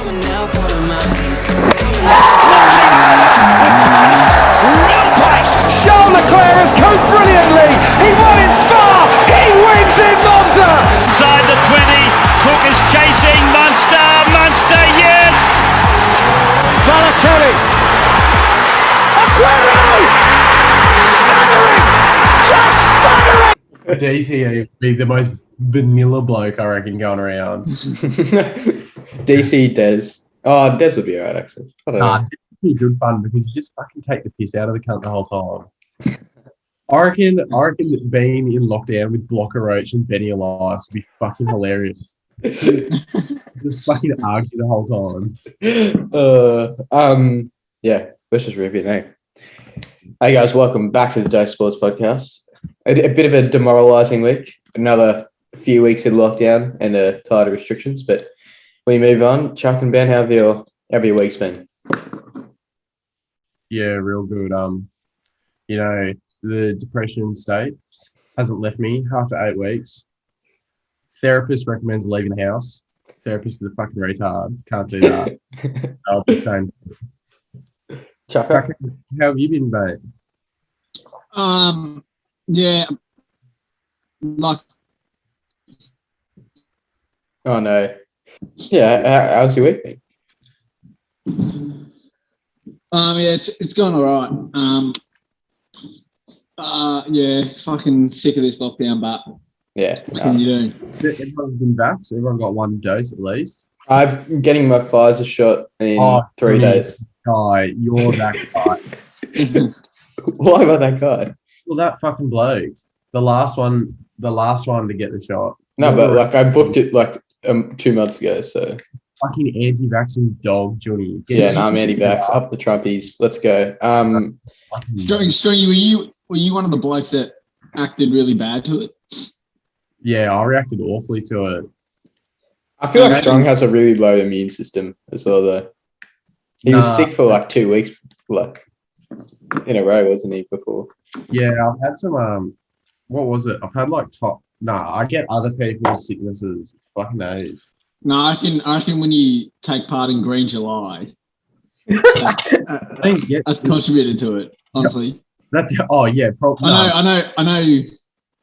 Real pace. Charles Leclerc has coped brilliantly. He won in Spa. He wins in Monza. Inside the 20, Cook is chasing Munster, yes! Balotelli. Aguero. Staggering. Just staggering. DC would be the most vanilla bloke, I reckon, going around. DC Des. Oh, Des would be alright, actually. I don't know. It'd be good fun because you just fucking take the piss out of the cunt the whole time. I reckon that being in lockdown with Blocker Roach and Benny Elias would be fucking hilarious. Just fucking argue the whole time. Yeah, let's just rip it now. Hey guys, welcome back to the Day Sports Podcast. A bit of a demoralising week. Another few weeks in lockdown and tighter restrictions, but we move on. Chuck and Ben, how have your weeks been? Yeah, real good. The depression state hasn't left me after 8 weeks. Therapist recommends leaving the house. Therapist is a fucking retard. Can't do that. I'll be staying. Chuck, How have you been, mate? Yeah, like oh no. Yeah, how's your week been? yeah, it's going all right. Yeah, fucking sick of this lockdown, but Yeah. what can you do? Everyone's been vaxxed. Everyone got one dose at least. I'm getting my Pfizer shot in 3 days. Guy, you're that guy. Why am I that guy? Well, that fucking bloke. The last one to get the shot. No, but like I booked it like 2 months ago, so Fucking anti-vaccine dog, Johnny. yeah, no, I'm anti-vax. Up the Trumpies. Let's go. Stringy, were you one of the blokes that acted really bad to it? Yeah, I reacted awfully to it. I feel like Strong has a really low immune system as well, though. He was sick for like 2 weeks, like in a row, wasn't he? Before. Yeah, I've had some. What was it? I've had like I get other people's sicknesses. Fucking age. No, I reckon when you take part in Green July, that's contributed to it. Honestly, Oh yeah, probably. I know.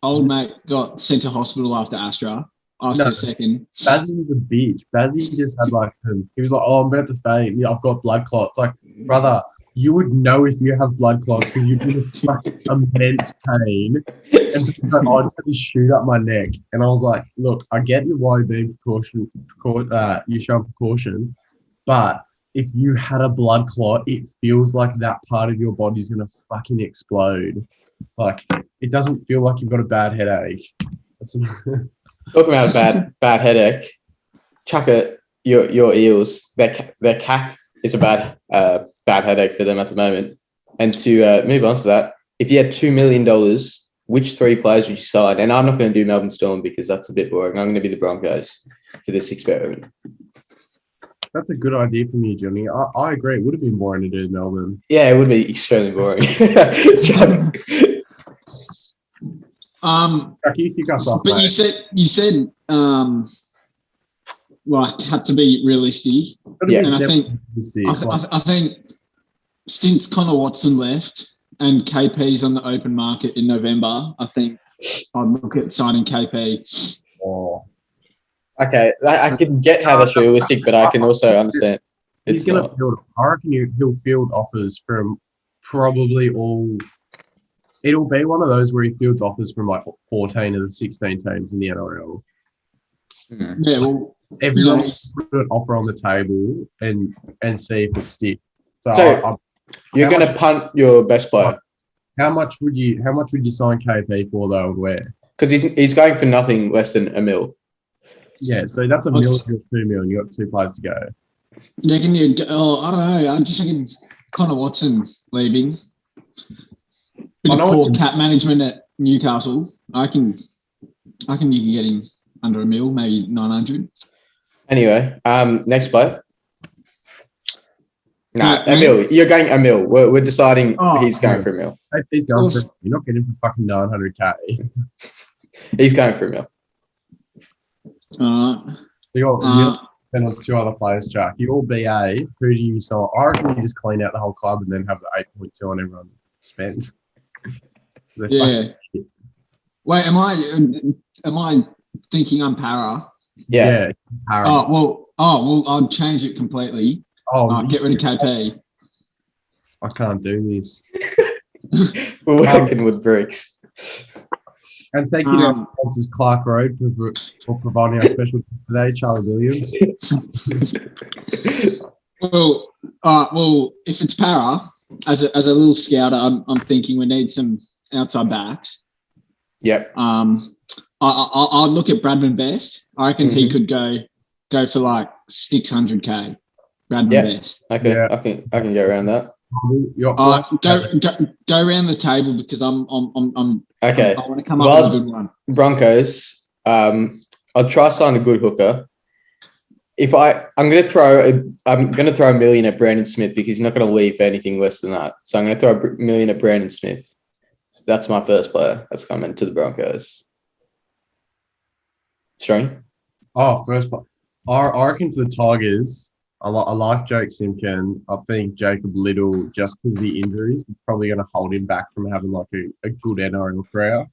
Old mate got sent to hospital after Astra. After a second. Bazzy was a bitch. Bazzy just had like he was like, "Oh, I'm about to faint. Yeah, I've got blood clots." Like, brother, you would know if you have blood clots because you'd be in fucking immense pain. And he's like, I just had to shoot up my neck. And I was like, look, I get you why you're being you show precaution, but if you had a blood clot, it feels like that part of your body is gonna fucking explode. Like, it doesn't feel like you've got a bad headache. Talking about a bad headache, chuck it. Your Eels. Their cap is a bad headache for them at the moment. And to move on to that, if you had $2 million, which 3 players would you sign? And I'm not going to do Melbourne Storm because that's a bit boring. I'm going to be the Broncos for this experiment. That's a good idea from you, Johnny. I agree. It would have been boring to do Melbourne. Yeah, it would be extremely boring. You kick us off, but mate. you said like had to be realistic. Yeah, and I think since Connor Watson left and KP's on the open market in November, I think I'd look at signing KP. Oh. Okay, I can get how that's realistic, but I can also understand He's going to field. I reckon he'll field offers from probably all. It'll be one of those where he fields offers from like 14 of the 16 teams in the NRL. Yeah, well, everyone put an offer on the table and see if it sticks. So you're going to punt your best player. How much would you sign KP for though? And where? Because he's going for nothing less than $1 million. Yeah, so that's $1 million, $2 million. You got 2 players to go. I don't know. I'm just thinking Connor Watson leaving. Bit of poor cap management at Newcastle. I can you can get him under $1 million, maybe 900. Anyway, next player. Nah, $1 million. You're going $1 million. We're deciding he's going for $1 million. If he's going for, you're not getting for fucking 900K. He's going for $1 million. So you're and on 2 other players, Jack. You all BA. Who do you sell? I reckon you just clean out the whole club and then have the 8.2 on everyone spend. Yeah. Wait, am I thinking I'm para? Yeah. Oh well, I'll change it completely. Get rid of KP. I can't do this. We're working with bricks. And thank you to our sponsors, Clark Road, for providing our special guest today, Charlie Williams. Well, if it's para, as a little scouter, I'm thinking we need some outside backs. Yep. I'll look at Bradman Best. I reckon he could go for like 600k. Bradman Best. Okay, Yeah. I can get around that. Go around the table because I'm okay. I want to come up with a good one. Broncos. I'll try sign a good hooker. I'm gonna throw a million at Brandon Smith because he's not gonna leave for anything less than that. So I'm gonna throw a million at Brandon Smith. That's my first player that's coming to the Broncos. Strong? First player. I reckon for the Tigers, I like Jake Simpkin. I think Jacob Little, just because of the injuries, is probably going to hold him back from having like a good NRL career.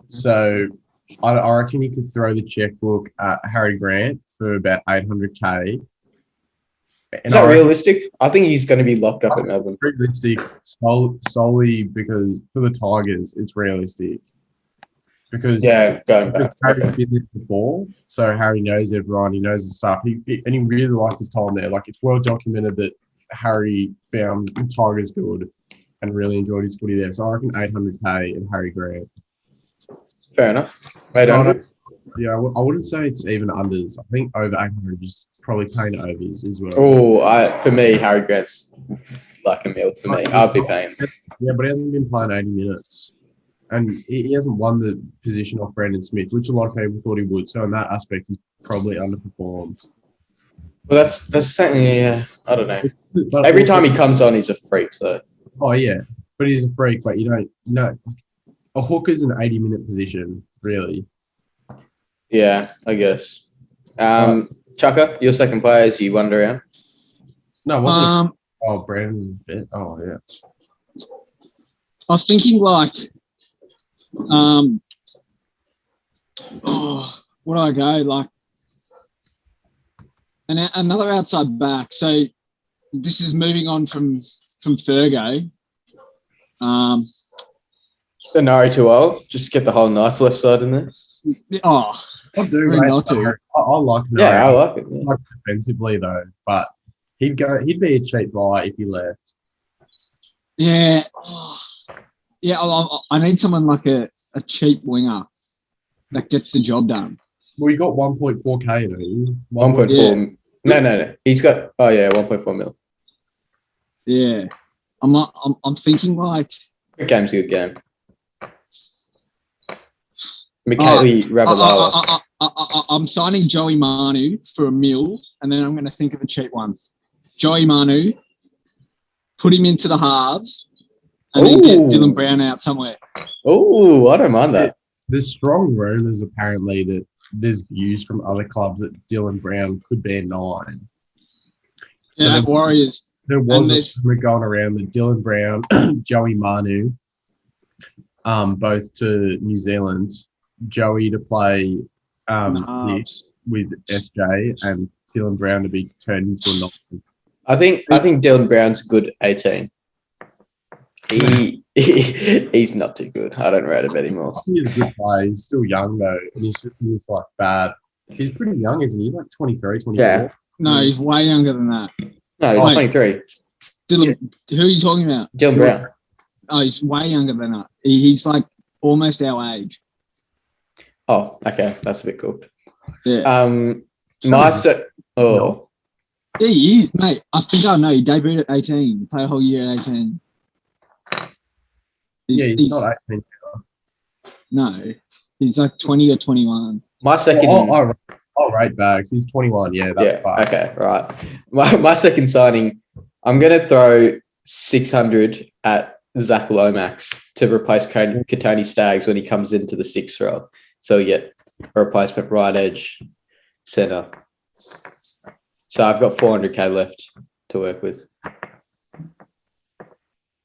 So I reckon you could throw the checkbook at Harry Grant for about 800k. Is that realistic? I think he's going to be locked up at Melbourne. Realistic solely because for the Tigers, it's realistic. Because going back. Harry's been there before, so Harry knows everyone. He knows the stuff. He really liked his time there. Like, it's well documented that Harry found Tigers good and really enjoyed his footy there. So I reckon 800k and Harry Grant. Fair enough. 800. Yeah, I wouldn't say it's even unders. I think over 800 is probably paying overs as well. Oh, for me, Harry Grant's like a meal for me. I'll be paying. Yeah, but he hasn't been playing 80 minutes. And he hasn't won the position off Brandon Smith, which a lot of people thought he would. So in that aspect, he's probably underperformed. Well, that's something. Yeah, I don't know. But every time he comes on, he's a freak. So. Oh yeah, but he's a freak. But you don't know a hooker's an 80-minute position, really. Yeah, I guess. Chucker, your second player as you wander around. No, it wasn't. Brandon. Oh yeah. I was thinking like. What do I go like? Another outside back. So this is moving on from Fergo. The Nari 2L. Just get the whole Knights left side in there. Oh, I do. not to. I like it. Yeah, I like it. Yeah. I like it defensively though, but he'd be a cheap buy if he left. Yeah. Yeah, I need someone like a cheap winger that gets the job done. Well, you got 1.4k though. 1.4. Yeah. No. He's got 1.4 mil. Yeah, I'm thinking like Good game's a good game. Michaeli Ravalawa. I'm signing Joey Manu for $1 million, and then I'm going to think of a cheap one. Joey Manu, put him into the halves. And then get Dylan Brown out somewhere. Oh, I don't mind that. There's strong rumours apparently that there's views from other clubs that Dylan Brown could be a 9. Yeah, so Warriors. There was a rumour going around that Dylan Brown, Joey Manu, both to New Zealand, Joey to play with SJ and Dylan Brown to be turned into a 9. I think Dylan Brown's a good 18. He's not too good. I don't rate him anymore. He's a good player. He's still young though, and he's like bad. He's pretty young, isn't he? He's like 23, 24. Yeah. No, he's way younger than that. No, he's 23. Dylan, who are you talking about? Dylan Brown. Oh, he's way younger than that. He's like almost our age. Oh, okay. That's a bit cool. Yeah. Oh. Yeah, he is, mate. I think I know. He debuted at 18. Played a whole year at 18. He's not 18. No, he's like 20 or 21. My second... I'll rate Bags. He's 21. Yeah, that's fine. Okay, right. My second signing, I'm going to throw 600 at Zach Lomax to replace Katoni Staggs when he comes into the 6th role. So we get a replacement right edge centre. So I've got 400k left to work with.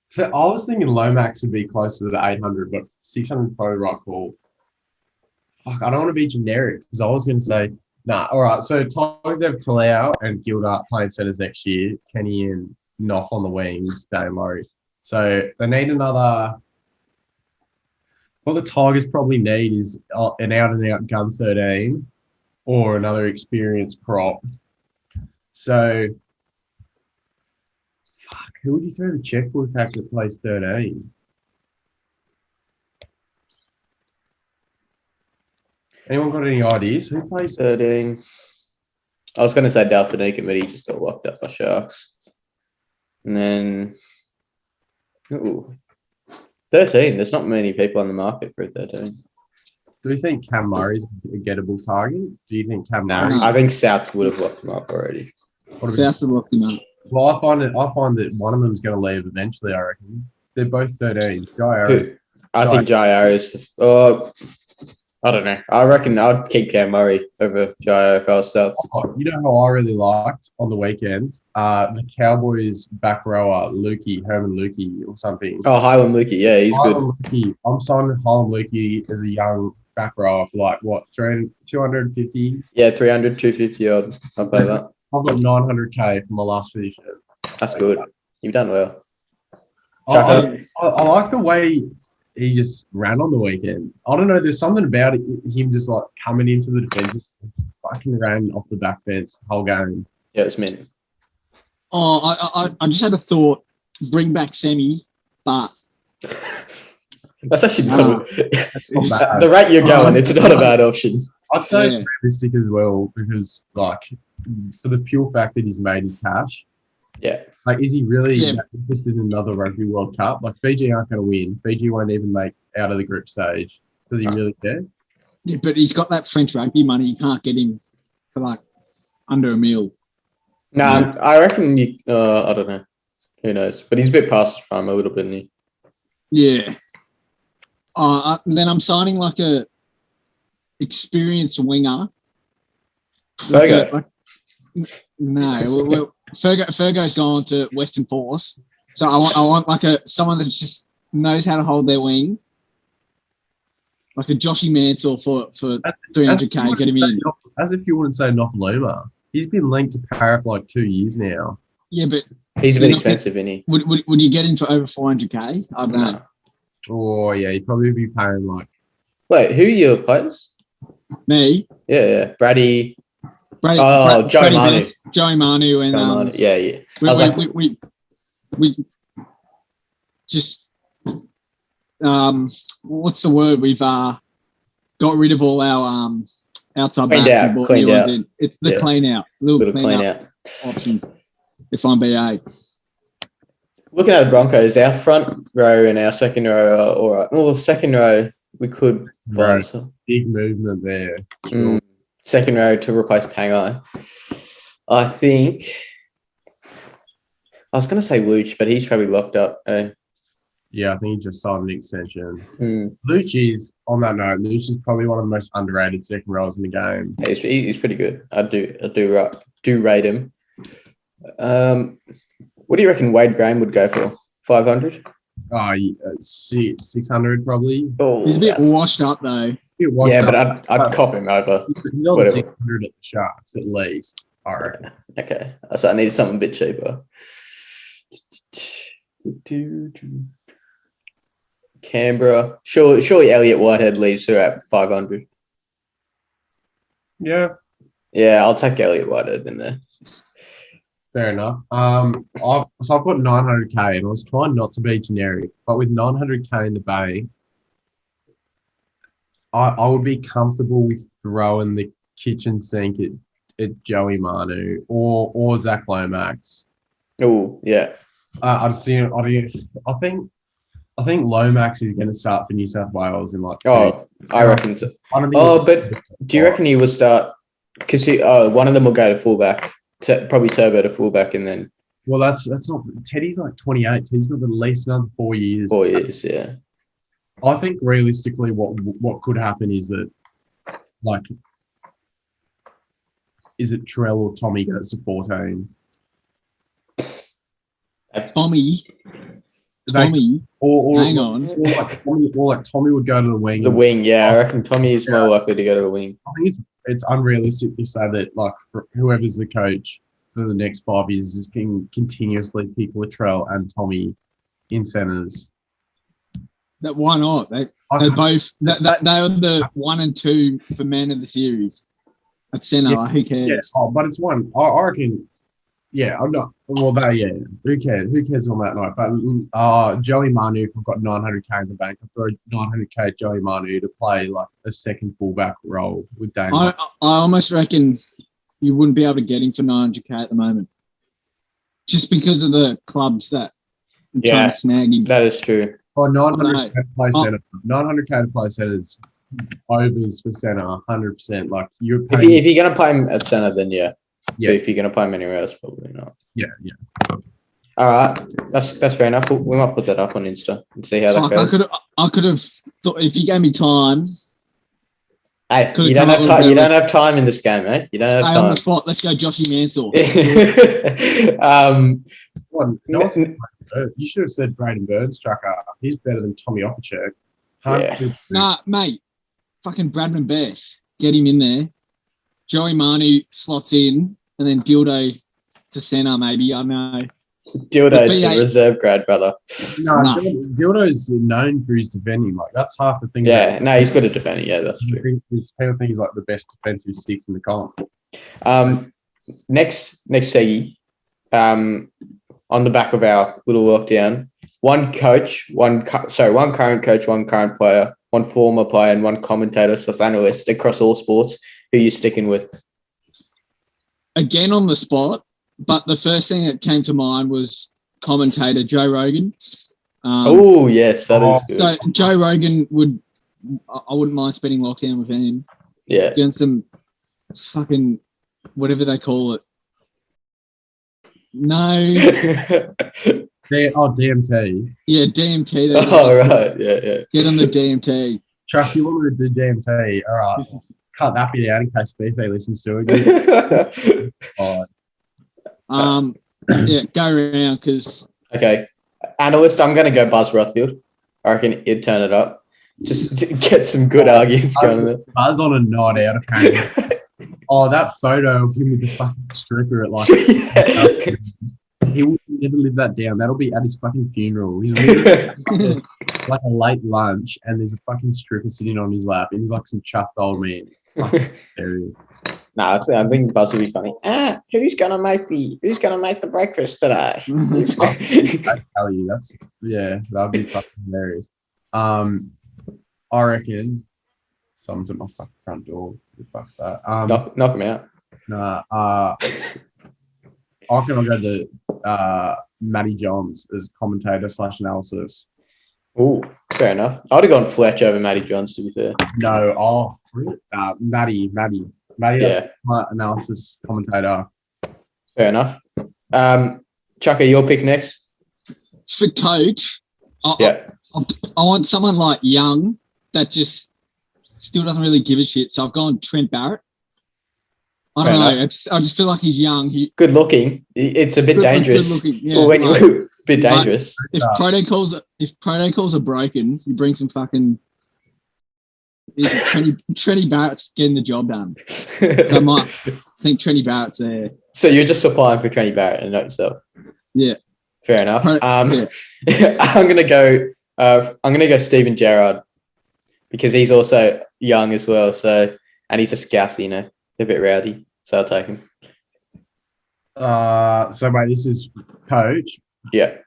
So I was thinking Lomax would be closer to the 800, but 600 is probably the right call. Fuck, I don't want to be generic because I was going to say, nah, all right. So Tigers have Talau and Gilda playing centers next year. Kenny and Knock on the wings, Dane Laurie. So they need another. What the Tigers probably need is an out-and-out gun 13 or another experienced prop. So, fuck, who would you throw the checkbook at that plays 13? Anyone got any ideas? Who plays 13. I was going to say Dalfinica, but he just got locked up by Sharks. And then, 13. There's not many people on the market for a 13. Do you think Cam Murray's a gettable target? Do you think Cam No, Murray? I think Souths would have locked him up already. Souths have locked him up. Well, I find that one of them's going to leave eventually. I reckon they're both 13. Jai Arrows. I think Jai Arrows. I don't know. I reckon I'd keep Cam Murray over Jai if I was Souths. You know how I really liked on the weekend? The Cowboys back rower Herman Lukey or something. Oh, Highland Lukey. Yeah, he's good. Lukey. I'm signing Highland Lukey as a young back rower for like what 250. Yeah, 300, 250 odd. I'll pay that. I've got 900k for my last position. That's good. You've done well. I like the way he just ran on the weekend. I don't know. There's something about him just like coming into the defense, fucking ran off the back fence the whole game. Yeah, it's mint. Oh, I just had a thought. Bring back Semi, but That's actually not bad. the rate you're going. It's not a bad option. I'd say realistic as well because like for the pure fact that he's made his cash. Yeah. Like, is he really interested in another Rugby World Cup? Like, Fiji aren't going to win. Fiji won't even make out of the group stage. Does he really care? Yeah, but he's got that French rugby money. You can't get him for like under a meal. No, I reckon you. I don't know. Who knows? But he's a bit past his prime a little bit, isn't he? Yeah. Then I'm signing like a experienced winger. Fergo. No, Fergo's gone to Western Force, so I want like someone that just knows how to hold their wing, like a Joshy Mansell for 300k. Get him in. As if you wouldn't say Nofaluma. He's been linked to Para for like 2 years now. Yeah, but he's a bit expensive, isn't he? Would you get him for over 400k? I don't know. Oh yeah, he'd probably be paying like. Wait, who are your players? Me? Yeah. Joey Brady Manu. Best, Joey Manu, and Manu. Yeah. We just what's the word? We've got rid of all our outside backs and brought new ones in. It's the clean out, little clean out option. If I'm BA. Looking at the Broncos, our front row and our second row are all right. Well, second row we could find some big movement there. Sure. Second row to replace Pangai. I think I was going to say Luch, but he's probably locked up. Yeah, I think he just signed an extension. Luch is, on that note, Luch is probably one of the most underrated second rows in the game. Yeah, he's pretty good. I do rate him. What do you reckon Wade Graham would go for? 500? 600 probably. Oh, he's a bit washed up though. But I'd cop him over. He's on 600 at the Sharks at least. All right. Okay. So I need something a bit cheaper. Canberra. Surely Elliot Whitehead leaves her at 500. Yeah. Yeah, I'll take Elliot Whitehead in there. Fair enough. I've got 900k, and I was trying not to be generic, but with 900k in the bank, I would be comfortable with throwing the kitchen sink at Joey Manu or Zach Lomax. Oh yeah. I think Lomax is going to start for New South Wales in like 2 years. I reckon so. But do you reckon he will start? Because one of them will go to fullback. Probably Turbo to fullback, and then. Well, that's not. Teddy's like 28. Teddy's got at least another 4 years. 4 years, yeah. I think realistically, what could happen is that, like, is it Trell or Tommy goes to 14? Tommy. Or Hang on. Or like Tommy would go to the wing. The wing, yeah. I reckon Tommy is more likely to go to the wing. I think it's unrealistic to say that like whoever's the coach for the next 5 years is going continuously pick Latrell and Tommy in centres. That why not? They both they are the 1 and 2 for man of the series at centre. Yeah, Who cares? Yeah, but it's one. I reckon. Yeah, I'm not. Well, who cares? Who cares on that night? But Joey Manu, if I've got 900k in the bank, I'll throw 900k at Joey Manu to play like a second fullback role with Dane. I almost reckon you wouldn't be able to get him for 900k at the moment, just because of the clubs that are trying to snag him. That is true. 900k to play centre. 900k to play centre is overs for centre, 100%. Like you're paying. If you're gonna play him at centre, then yeah. Yeah. But if you're gonna play him anywhere else, probably not. Yeah. All right, that's fair enough. We might put that up on Insta and see how that goes. I could have thought if you gave me time. Hey, you don't have time. You don't have time in this game, mate. You don't have time. On the spot, let's go, Joshy Mansell. You should have said Braden Burns, Trucker. He's better than Tommy Opachek. Yeah. Nah, mate. Fucking Bradman Best. Get him in there. Joey Manu slots in, and then Dildo to centre, maybe. I don't know. Dildo's a reserve grade, brother. No, Dildo's known for his defending. Like that's half the thing. Yeah, no, he's good at defending. Yeah, that's true. People think he's like the best defensive six in the comp. Next seggy, on the back of our little lockdown, one current coach, one current player, one former player, and one commentator / analyst across all sports. Who are you sticking with? Again on the spot, but the first thing that came to mind was commentator Joe Rogan. Oh yes, that is good. So Joe Rogan I wouldn't mind spending lockdown with him. Yeah, doing some fucking whatever they call it. No. DMT. Yeah, DMT. Oh right, yeah. Get on the DMT. Chuck, you want to do DMT? All right. Cut that bit out in case BP listens to it. Yeah, go around because. Okay, analyst. I'm going to go Buzz Rothfield. I reckon he'd turn it up. Just to get some good arguments going there. Buzz on a night out apparently. That photo of him with the fucking stripper at like. He will never live that down. That'll be at his fucking funeral. He's literally like a late lunch, and there's a fucking stripper sitting on his lap, and he's like some chuffed old man. I think Buzz will be funny. Who's gonna make the breakfast today? I tell you, that'd be fucking hilarious. I reckon someone's at my fucking front door. Who the fuck's that? Knock him out. Nah. I reckon I'll go to Matty Johns as commentator / analysis. Oh, fair enough. I'd have gone Fletch over Matty Johns, to be fair. No, Matty. That's my analysis commentator. Fair enough. Chucker, your pick next. For coach, I want someone like Young that just still doesn't really give a shit. So I've gone Trent Barrett. I don't know. I just feel like he's young. Good looking. It's a bit dangerous. Good looking, yeah, when you're a bit dangerous. If protocols are broken, you bring some fucking. Trenny Barrett's getting the job done. So I might think Trenny Barrett's there. So you're just supplying for Trenny Barrett and not yourself. Yeah. Fair enough. I'm gonna go Stephen Gerrard because he's also young as well. So and he's a Scouse, a bit rowdy, so I'll take him. So mate, this is coach. Yeah.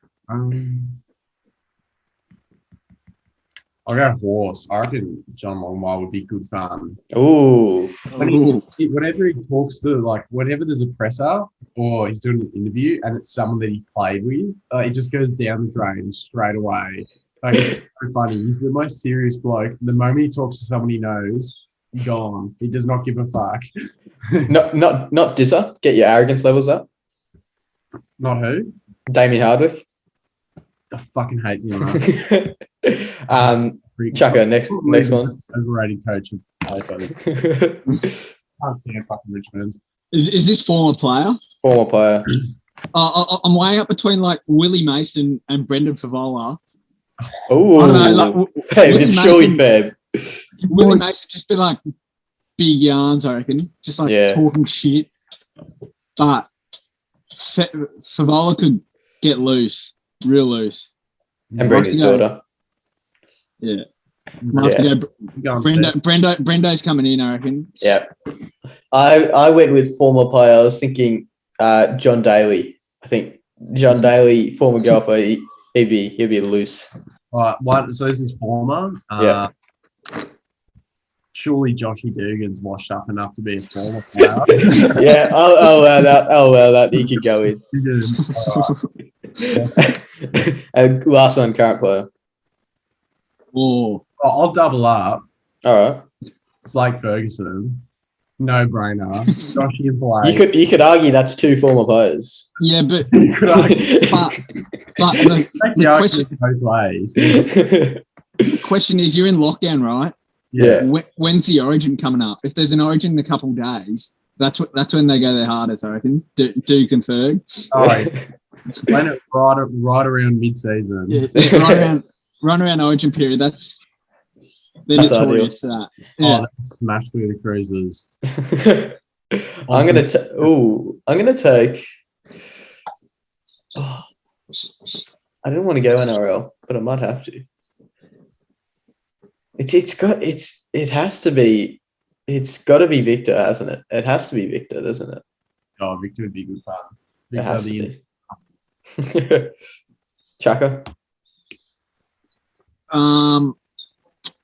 I'll go horse. I reckon John Longmire would be good fun. Ooh. Whenever he talks to whenever there's a presser or he's doing an interview and it's someone that he played with, he just goes down the drain straight away. Like it's so funny. He's the most serious bloke. The moment he talks to someone he knows, gone. He does not give a fuck. Not Dizzer. Get your arrogance levels up. Not who? Damien Hardwick. I fucking hate him. Chucker, next one. Overrated coach of can't stand fucking Richmond. Is this former player? Former player. I'm weighing up between like Willie Mason and Brendan Favola. Oh, I don't know, like, Fab, Willie it's surely Mason- Fab. Willie Mason just be like big yarns, I reckon, just like Yeah. talking shit. But Favola could get loose, real loose. And bring Might have his to go- daughter. Yeah, might have to go. Go on, Brendo's coming in, I reckon. Yeah. I went with former player. I was thinking John Daly. I think John Daly, former golfer, he'd be loose. All right, so this is former. Yeah. Surely Joshy Dugan's washed up enough to be a former player. Yeah, I'll allow that. I'll allow that. He could go in. And last one, current player. Oh, I'll double up. All right. Blake Ferguson. No brainer. Joshy and Blake. You could argue that's two former players. yeah, but You could argue. but Take the the argument both ways. question is, you're in lockdown, right? Yeah. When's the Origin coming up? If there's an Origin in a couple of days, that's when they go their hardest, I reckon. Dukes and Ferg. Oh, when it right around mid-season. Yeah, right around Origin period. They're That's notorious for that. Yeah. Oh, that's smash through the cruisers. I'm gonna take. Oh, I don't want to go NRL, but I might have to. It's got to be Victor, hasn't it? It has to be Victor, doesn't it? Oh, Victor would be good fun. It Victor has to be. Chaka.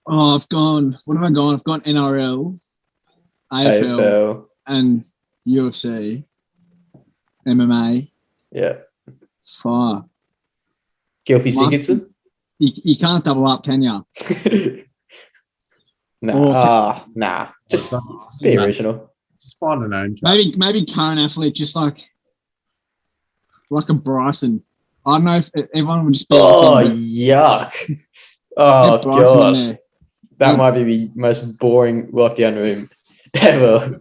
I've gone. What have I gone? I've gone NRL, AFL, and UFC, MMA. Yeah. Fire. Gilfie Sigurdsson. You can't double up, can you? Nah. Just be original. Just find a name. Jack. Maybe current athlete, just like a Bryson. I don't know if everyone would just be Oh, like him, yuck. but Oh, get Bryson in God. there. That might be the most boring lockdown room ever.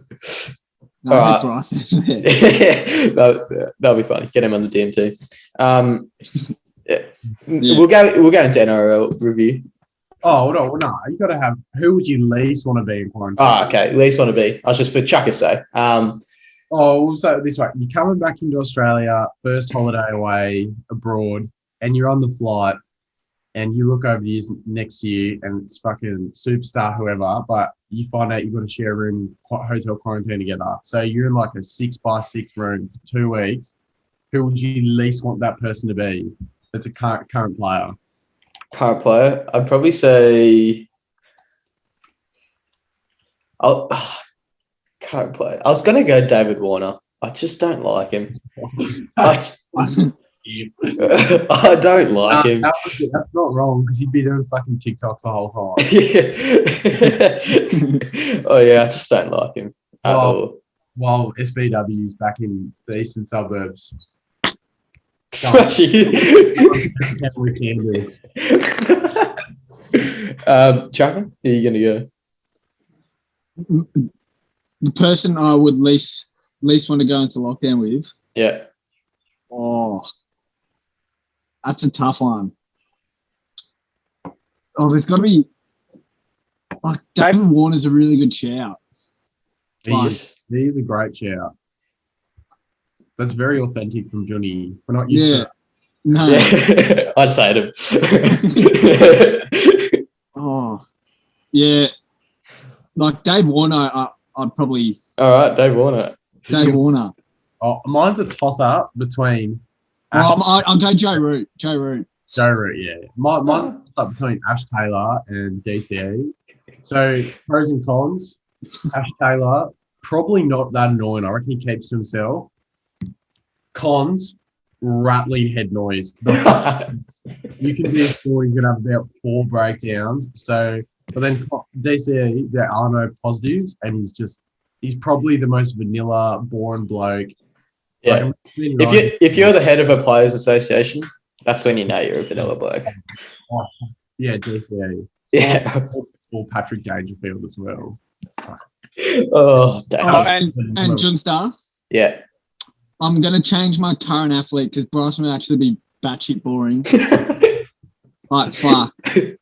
No, All right. get Bryson in there. That'll be funny. Get him on the DMT. Yeah. We'll go into NRL review. Oh, no, you got to have. Who would you least want to be in quarantine? Oh, okay. Least want to be. I was just for Chucker's sake. We'll say it this way: you're coming back into Australia, first holiday away abroad, and you're on the flight, and you look over the years next year, and it's fucking superstar whoever, but you find out you've got to share a room, hotel quarantine together. So you're in like a 6x6 room for 2 weeks. Who would you least want that person to be? That's a current player. Current player. I'd probably say. Current player. I was going to go David Warner. I just don't like him. I don't like him. That's not wrong because he'd be doing fucking TikToks the whole time. Oh, yeah. I just don't like him at all. While SBW's back in the eastern suburbs. Smashy. With Candace. Chucker, are you going to go? The person I would least want to go into lockdown with. Yeah. Oh, that's a tough one. Oh, there's got to be like David Warner's a really good shout. He's a great shout. That's very authentic from Johnny. We're not used to it. No. Yeah. I'd say him. Oh, yeah. Like Dave Warner, I'd probably. All right, Dave Warner. Dave Warner. Oh, mine's a toss-up between. I'll go Joe Root. Joe Root, yeah. Mine's a toss-up between Ash Taylor and DCE. So pros and cons. Ash Taylor, probably not that annoying. I reckon he keeps to himself. Cons, rattling head noise. You can be a sport, you're going to have about 4 breakdowns. So, but then DCE, there are no positives, and he's probably the most vanilla, boring bloke. Yeah. Like, if you're the head of a players' association, that's when you know you're a vanilla bloke. Yeah, DCE. Yeah. Or Patrick Dangerfield as well. Oh, damn. Oh, and John Star, Yeah. I'm going to change my current athlete because Bryson would actually be batshit boring. Like, fuck.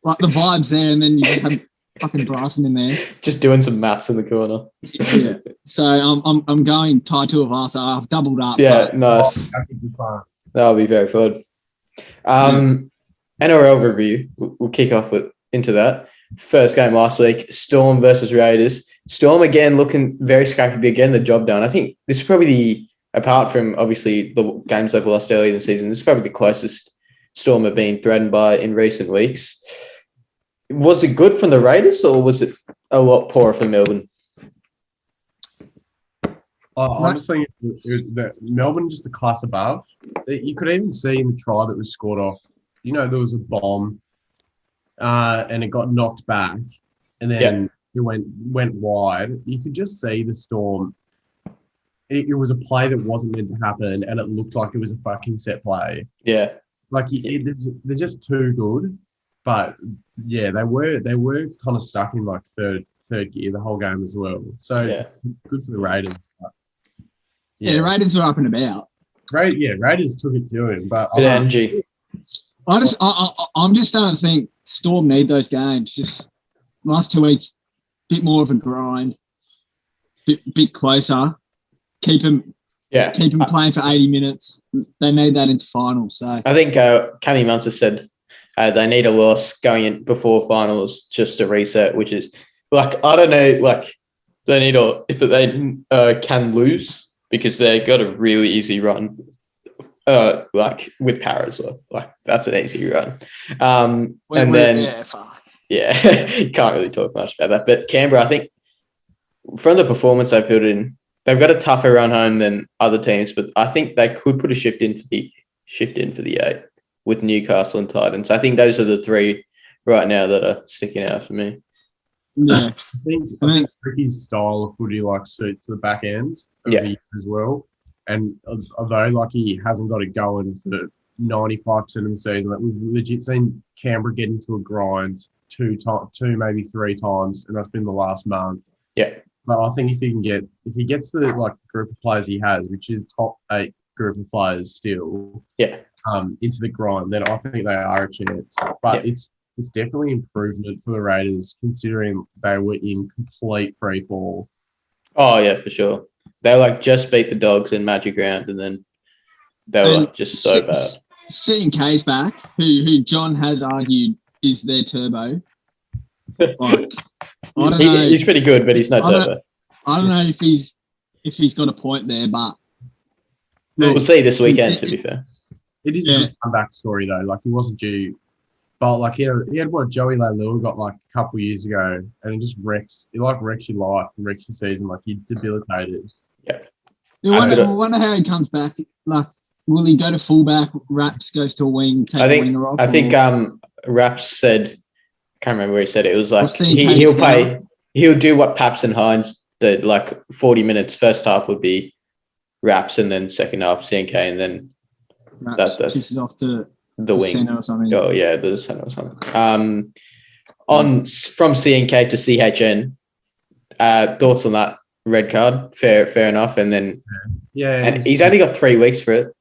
Like, the vibe's there, and then you just have fucking Bryson in there. Just doing some maths in the corner. Yeah. So I'm going tie two of us. I've doubled up. Yeah, nice. I think we can't. That'll be very fun. NRL review. We'll kick off into that. First game last week, Storm versus Raiders. Storm again looking very scrappy, but getting the job done. I think this is probably apart from obviously the games they've lost earlier in the season, this is probably the closest Storm have been threatened by in recent weeks. Was it good from the Raiders or was it a lot poorer from Melbourne? I'm just saying that Melbourne just a class above. You could even see in the try that was scored off, there was a bomb and it got knocked back and then it went wide. You could just see the Storm. It was a play that wasn't meant to happen and it looked like it was a fucking set play. Yeah. Like they're just too good. But yeah, they were kind of stuck in like third gear the whole game as well. So it's good for the Raiders. But, yeah, Raiders are up and about. Raiders took it to him, but energy. I'm just starting to think Storm need those games. Just last 2 weeks, bit more of a grind, bit closer. Keep them playing for 80 minutes. They need that into finals. So I think Cammy Munster said they need a loss going in before finals just to reset, which is like I don't know, like they need if they can lose because they got a really easy run. Like with Para as well, like that's an easy run. Can't really talk much about that. But Canberra, I think from the performance they put in, they've got a tougher run home than other teams, but I think they could put a shift in for the 8 with Newcastle and Titans. I think those are the three right now that are sticking out for me. Yeah, I think Ricky's style of footy suits the back end of the year as well. And although he hasn't got it going for 95% of the season, we've legit seen Canberra get into a grind two maybe three times, and that's been the last month. Yeah. But I think if he gets the group of players he has, which is top 8 group of players still, into the grind, then I think they are a chance. But it's definitely improvement for the Raiders considering they were in complete free fall. Oh yeah, for sure. They just beat the Dogs in Magic Round, and then they were just so bad. C&K's back, who John has argued is their turbo. I don't know. He's pretty good, but he's no turbo. I don't know if he's got a point there, but we'll see this weekend. To be fair, it is a comeback story though. He wasn't due, but he had what Joey Leilua got a couple years ago, and it just wrecks. It wrecks your life and wrecks your season. He debilitated. Yeah. I wonder how he comes back. Will he go to fullback? Raps goes to a wing. Take a winger off. I think Raps said. Can't remember where he said it. It was he'll play. He'll do what Paps and Hines did. 40 minutes. First half would be Raps, and then second half C&K, and then Raps pisses off to the wing center or something. Oh yeah, the center or something. From C&K to CHN. Thoughts on that red card? Fair enough. And then and he's only got 3 weeks for it.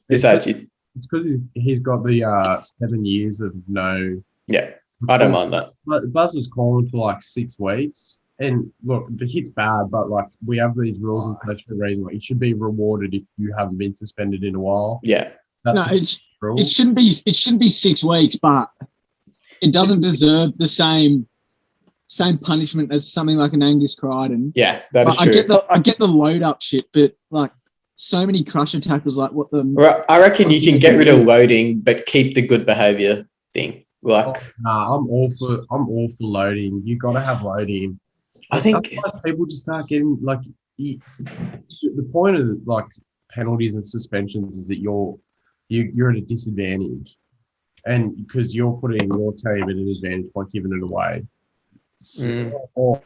It's because he's got the 7 years of no. Yeah, I don't mind that. But Buzz was calling for 6 weeks. And look, the hit's bad, but we have these rules in place for a reason. You should be rewarded if you haven't been suspended in a while. Yeah. It shouldn't be 6 weeks, but it doesn't deserve the same punishment as something like an Angus Crichton. Yeah, that is true. I get the load up shit, but so many crusher tackles, what the. I reckon you can get rid of loading, but keep the good behaviour thing. I'm all for loading. You got to have loading. I think people just start getting the point of penalties and suspensions is that you're at a disadvantage, and because you're putting your team at an advantage by giving it away, or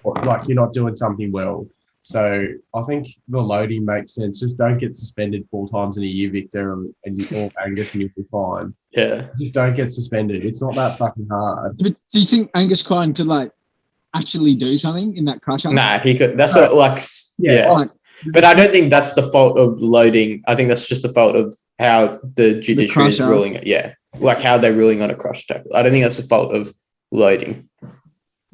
you're not doing something well. So I think the loading makes sense. Just don't get suspended 4 times in a year, Victor, and you all Angus, and you'll be fine. Yeah, just don't get suspended. It's not that fucking hard. But do you think Angus Crichton could actually do something in that crusher? Nah, he could. That's what yeah. Like, But I don't think that's the fault of loading. I think that's just the fault of how the judiciary is crusher. ruling it. Yeah, like how they're ruling on a crush tackle. I don't think that's the fault of loading.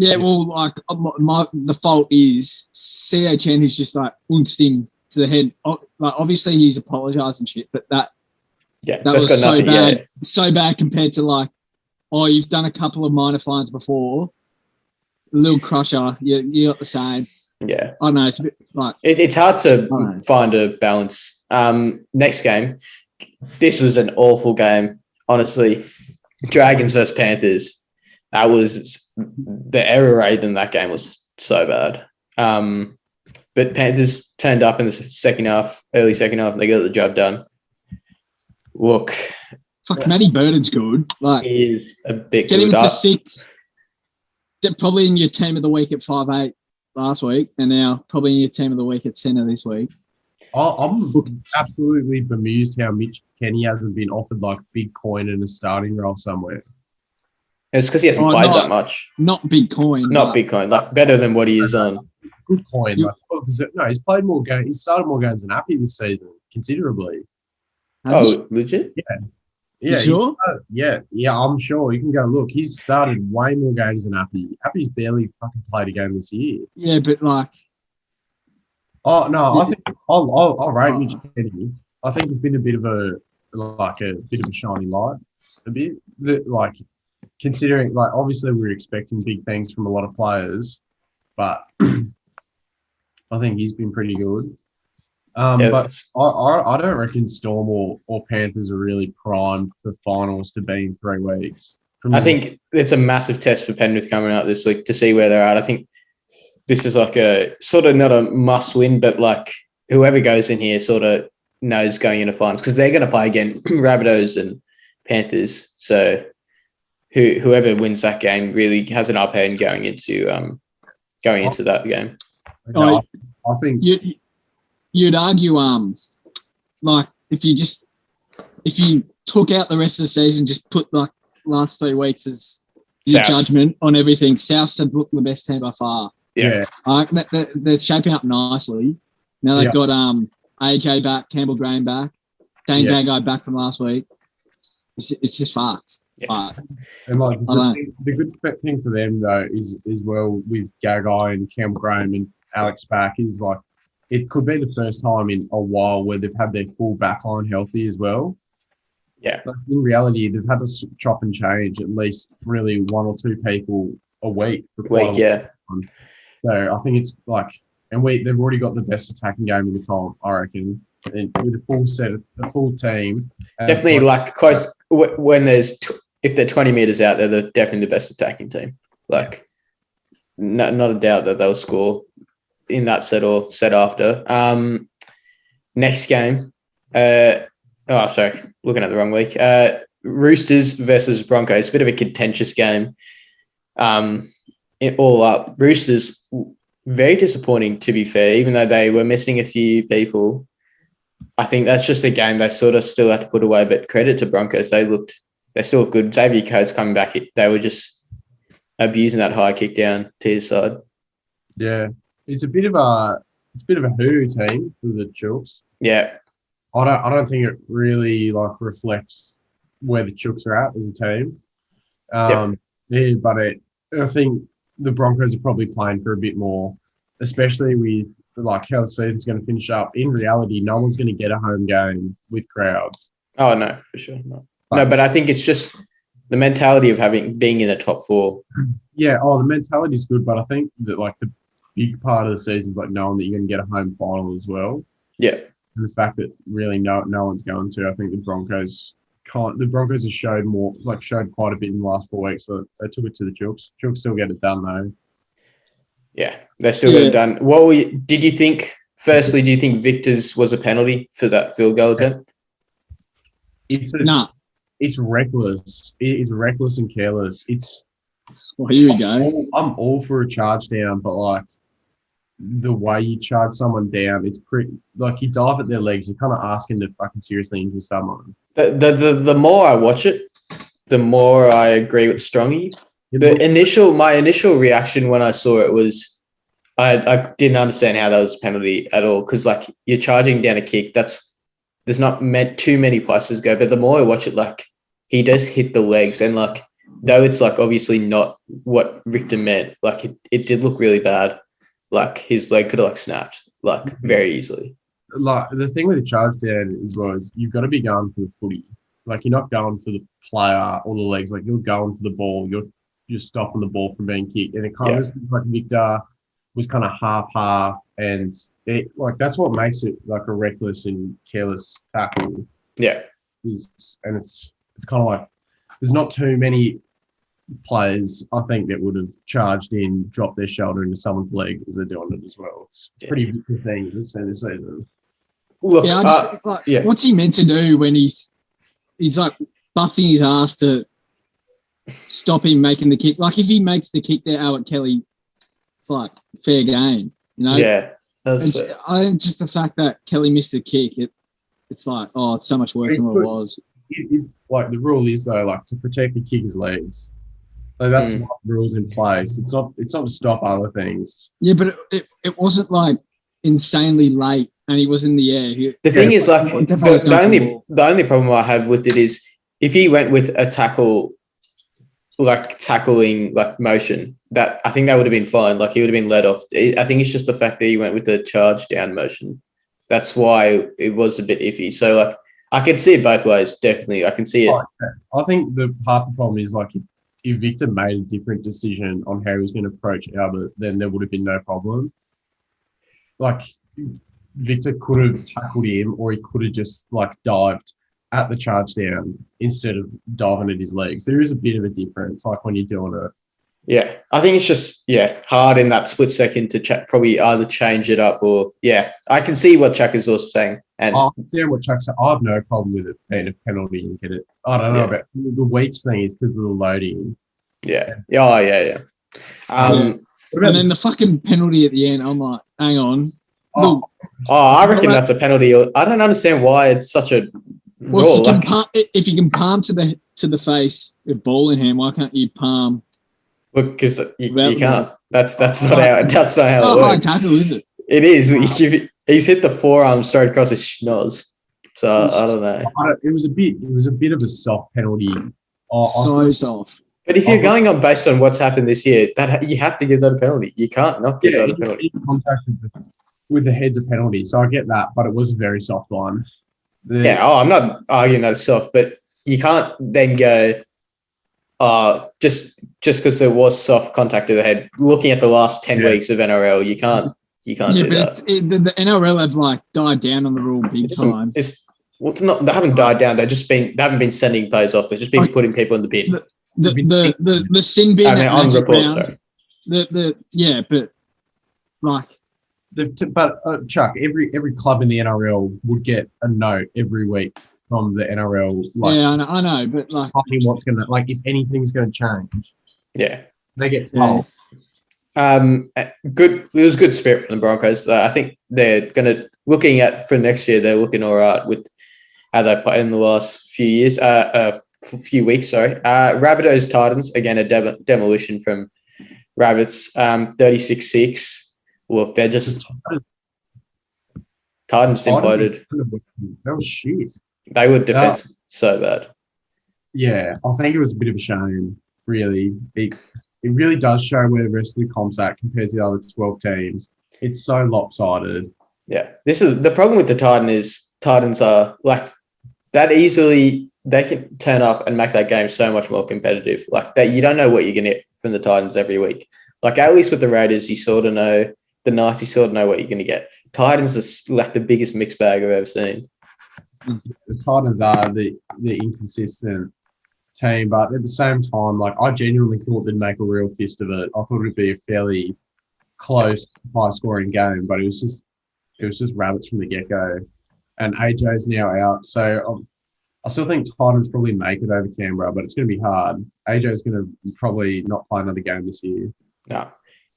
yeah, well, like the fault is CHN who's just like unced him to the head. Like obviously he's apologised and shit, but that That's was got so nothing. bad, Yeah. so bad compared to like, oh, you've done a couple of minor fines before. Little crusher, you got the same. Yeah. I don't know. It's a bit like It's hard to Alright. find a balance. Next game, this was an awful game. Honestly, Dragons versus Panthers. That was the error rate in that game was so bad. But Panthers turned up in the second half, early second half, and they got the job done. Look, fuck. Matty Burden's good. Like he is a bit get him good. to 6. Probably in your team of the week at 5'8" last week, and now probably in your team of the week at centre this week. I'm absolutely bemused how Mitch Kenny hasn't been offered like big coin in a starting role somewhere. It's because he hasn't played that much. Not big coin. Not Bitcoin, like better than what he is on. Good coin. Like, no, he's played more games. He's started more games than Appy this season, considerably. Legit? Yeah, You sure? yeah, I'm sure. You can go look. He's started way more games than Appy. Appy's barely fucking played a game this year. Yeah, but like, Oh no, I think I'll rate Mitch Kenny. I think it's been a bit of a shining light. A bit like considering like obviously we're expecting big things from a lot of players, but I think he's been pretty good. But I don't reckon Storm or Panthers are really primed for finals to be in 3 weeks. I think it's a massive test for Penrith coming out this week to see where they're at. I think this is like a sort of not a must win, but like whoever goes in here sort of knows going into finals because they're going to play again Rabbitohs and Panthers. So whoever wins that game really has an upper hand going into that game. Okay, I think you'd argue, like if you took out the rest of the season, just put like last 3 weeks as your judgment on everything. Souths have looked the best team by far. Yeah. They're shaping up nicely. Now they've got AJ back, Campbell Graham back, Dane Gagai back from last week. It's just fucked. Yeah. And like the good thing for them though is well with Gagai and Campbell Graham and Alex back is like it could be the first time in a while where they've had their full back line healthy as well. Yeah. But in reality, they've had to chop and change at least really 1 or 2 people a week. So I think it's like, and they've already got the best attacking game in the comp, I reckon, and with a full team. Definitely like close when there's if they're 20 meters out there, they're definitely the best attacking team. Like, not a doubt that they'll score in that set or set after. Next game. Looking at the wrong week. Roosters versus Broncos. Bit of a contentious game. All up. Roosters, very disappointing, to be fair, even though they were missing a few people. I think that's just a game they sort of still have to put away, but credit to Broncos. They still look good. Xavier Coates coming back. They were just abusing that high kick down to his side. Yeah. It's a bit of a hoodoo team for the Chooks. Yeah. I don't think it really like reflects where the Chooks are at as a team. Yeah, but I think the Broncos are probably playing for a bit more, especially with like how the season's going to finish up. In reality, no one's going to get a home game with crowds. Oh no, for sure not. But I think it's just the mentality of being in the top 4. Yeah. Oh, the mentality is good, but I think that like the big part of the season is like knowing that you're going to get a home final as well. Yeah. And the fact that really no one's going to. I think the Broncos have showed quite a bit in the last 4 weeks, so they took it to the Chooks. Chooks still get it done though. Yeah, they still get it done. Did you think? Firstly, do you think Victor's was a penalty for that field goal attempt? It's reckless. It's reckless and careless. Well, here we go. I'm all for a charge down, but like the way you charge someone down, it's pretty like you dive at their legs. You're kind of asking to fucking seriously injure someone. The more I watch it, the more I agree with Strongy. My initial reaction when I saw it was I didn't understand how that was a penalty at all because like you're charging down a kick. There's not meant too many places to go, but the more I watch it, like he does hit the legs and like though it's like obviously not what Richter meant, like it did look really bad. Like his leg could have like snapped like very easily. Like the thing with the charge down is you've got to be going for the footy. Like you're not going for the player or the legs. Like you're going for the ball. You're stopping the ball from being kicked. And it kind of looks like Victor was kind of half, and it like that's what makes it like a reckless and careless tackle. Yeah, It's kind of like there's not too many players I think that would have charged in, dropped their shoulder into someone's leg as they're doing it as well. It's a pretty big thing we've seen this season. look, Yeah, I just like, what's he meant to do when he's like busting his ass to stop him making the kick? Like if he makes the kick there, Albert Kelly, it's like fair game, you know? Yeah, I think just the fact that Kelly missed the kick, it's like, oh, it's so much worse than what it was. It's like the rule is though, like to protect the kicker's legs. So that's what the rules in place. It's not to stop other things. Yeah, but it wasn't like insanely late, and he was in the air. The thing is, like the only problem I have with it is if he went with a tackle, like tackling like motion, that I think that would have been fine. Like he would have been let off. I think it's just the fact that he went with the charge down motion. That's why it was a bit iffy. So like I can see it both ways. Definitely, I can see it. I think half the problem is like if Victor made a different decision on how he was going to approach Albert, then there would have been no problem. Like Victor could have tackled him, or he could have just like dived at the charge down instead of diving at his legs. There is a bit of a difference, like when you're doing it. Yeah, I think it's just hard in that split second to probably either change it up or I can see what Chuck is also saying. And I understand what Chuck said. I have no problem with it being a penalty and get it. I don't know about the weeks thing is because of the loading. Yeah. And then the fucking penalty at the end, I'm like, hang on. I reckon that's a penalty. I don't understand why it's such a rule. If you can palm to the face with ball in hand, why can't you palm? Look, because you can't. That's not how it works. High tackle, is it? It is. He's hit the forearm straight across his schnoz. So I don't know. It was a bit of a soft penalty. So soft. But if you're going on based on what's happened this year, that you have to give that a penalty. You can't not give that a penalty. Contact with the head's a penalty, so I get that, but it was a very soft one. I'm not arguing that it's soft, but you can't then go, just because there was soft contact to the head. Looking at the last 10 weeks of NRL, you can't do that. The NRL have like died down on the rule big time. They haven't died down. They haven't been sending players off. They've just been putting people in the bin. The sin bin at on Magic report, Round. sorry. But Chuck, every club in the NRL would get a note every week from the NRL. Like, I know, but like, what's gonna if anything's gonna change, they get told. Good. It was good spirit from the Broncos. I think they're looking at for next year. They're looking all right with how they play in the last few years. Few weeks. Sorry. Rabbitohs Titans again a demolition from Rabbits. 36-6. Look, they're just Titans imploded. That was shit. They were defense so bad. Yeah, I think it was a bit of a shame. Really, it really does show where the rest of the comp's at compared to the other 12 teams. It's so lopsided. Yeah, this is the problem with the Titans are like that easily. They can turn up and make that game so much more competitive. Like that, you don't know what you're going to get from the Titans every week. Like at least with the Raiders, you sort of know the Knights. You sort of know what you're going to get. Titans is like the biggest mixed bag I've ever seen. The Titans are the inconsistent team, but at the same time, like I genuinely thought they'd make a real fist of it. I thought it'd be a fairly close, high-scoring game, but it was just Rabbits from the get-go, and AJ's now out, so. I still think Titans probably make it over Canberra, but it's going to be hard. AJ's going to probably not play another game this year. No.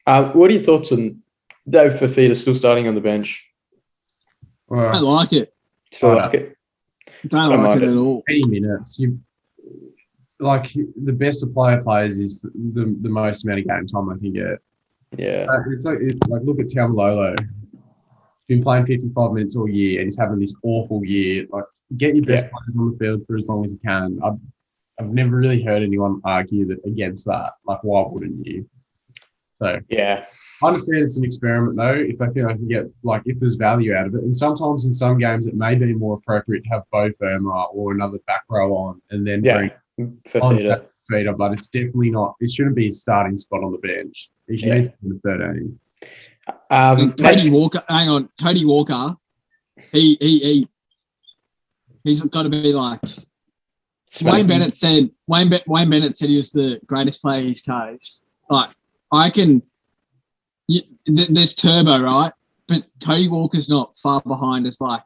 What are your thoughts on Dave Fafita still starting on the bench? I don't like it. Still like it? Don't like it at all. 80 minutes. like the best a player plays is the most amount of game time they can get. Yeah. It's like look at Tamalolo. He's been playing 55 minutes all year and he's having this awful year. Like get your best players on the field for as long as you can. I've never really heard anyone argue against that. Like why wouldn't you? So Yeah. I understand it's an experiment though. If they think they can get if there's value out of it, and sometimes in some games it may be more appropriate to have both Irma or another back row on, and then bring on Fafita. Feeder. But it's definitely not. It shouldn't be a starting spot on the bench. He should be the 13. Cody Walker. Hang on, Cody Walker. He's got to be like Wayne Bennett said. Wayne Bennett said he was the greatest player he's coached. Like I can. There's Turbo, right? But Cody Walker's not far behind as like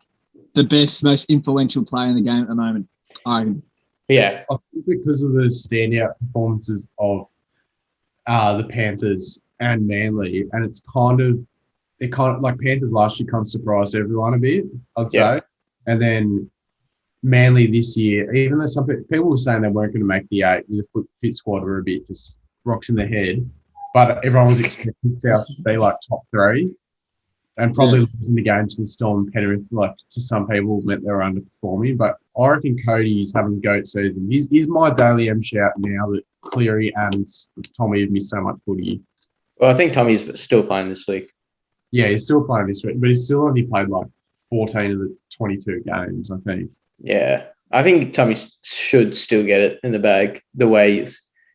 the best, most influential player in the game at the moment. Yeah. I think because of the standout performances of the Panthers and Manly, and it kind of like Panthers last year kind of surprised everyone a bit, I'd say. And then Manly this year, even though some people were saying they weren't going to make the 8 with the fit squad were a bit just rocks in the head. But everyone was expecting South to be like top 3, and probably losing the game to the Storm and Penrith, like to some people, meant they were underperforming. But I reckon Cody's having a goat season. He's my daily M shout now that Cleary and Tommy have missed so much footy. Well, I think Tommy's still playing this week. Yeah, he's still playing this week, but he's still only played like 14 of the 22 games, I think. Yeah, I think Tommy should still get it in the bag the way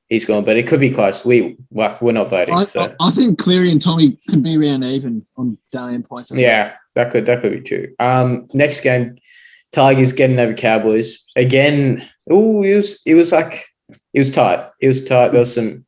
he's gone, but it could be close. We're not voting. I think Cleary and Tommy could be around even on daily points. Yeah, that could be true. Next game, Tigers getting over Cowboys again. Oh, it was tight. It was tight. There was some.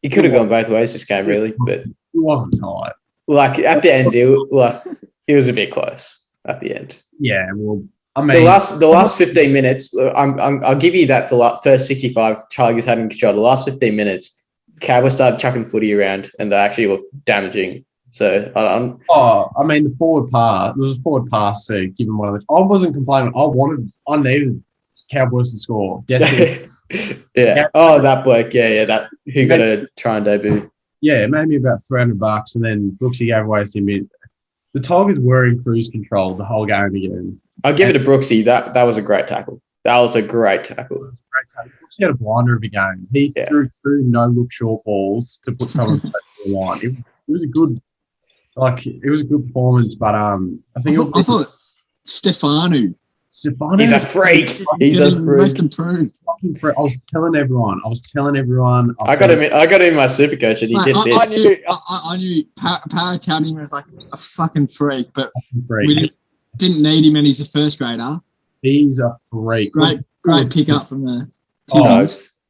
It could have gone both ways this game, really, but it wasn't tight. Like at the end, it was a bit close at the end. Yeah, well, I mean, the last 15 minutes, I'll give you that. The first 65, Tigers had in control. The last 15 minutes, Cowboys started chucking footy around, and they actually looked damaging. So, I mean, the forward pass. There was a forward pass to give him one of the. I wasn't complaining. I needed Cowboys to score. Desperately. Yeah. Oh, that bloke. Yeah. That who got a try and debut. Yeah, it made me about $300, and then Brooksy gave away some minutes. The Tigers were in cruise control the whole game again. I'll give it to Brooksy. That was a great tackle. That was a great tackle. Brooksy had a blinder of a game. He threw 2 no-look short balls to put someone on the line. It was a good, it was a good performance. But I thought Stefano. He's a freak. He's a freak. Most improved. I was telling everyone. I got him in my super coach, and he did this. I knew Para touted him as like a fucking freak, but we didn't need him, and he's a first grader. He's a freak. Great pick up from the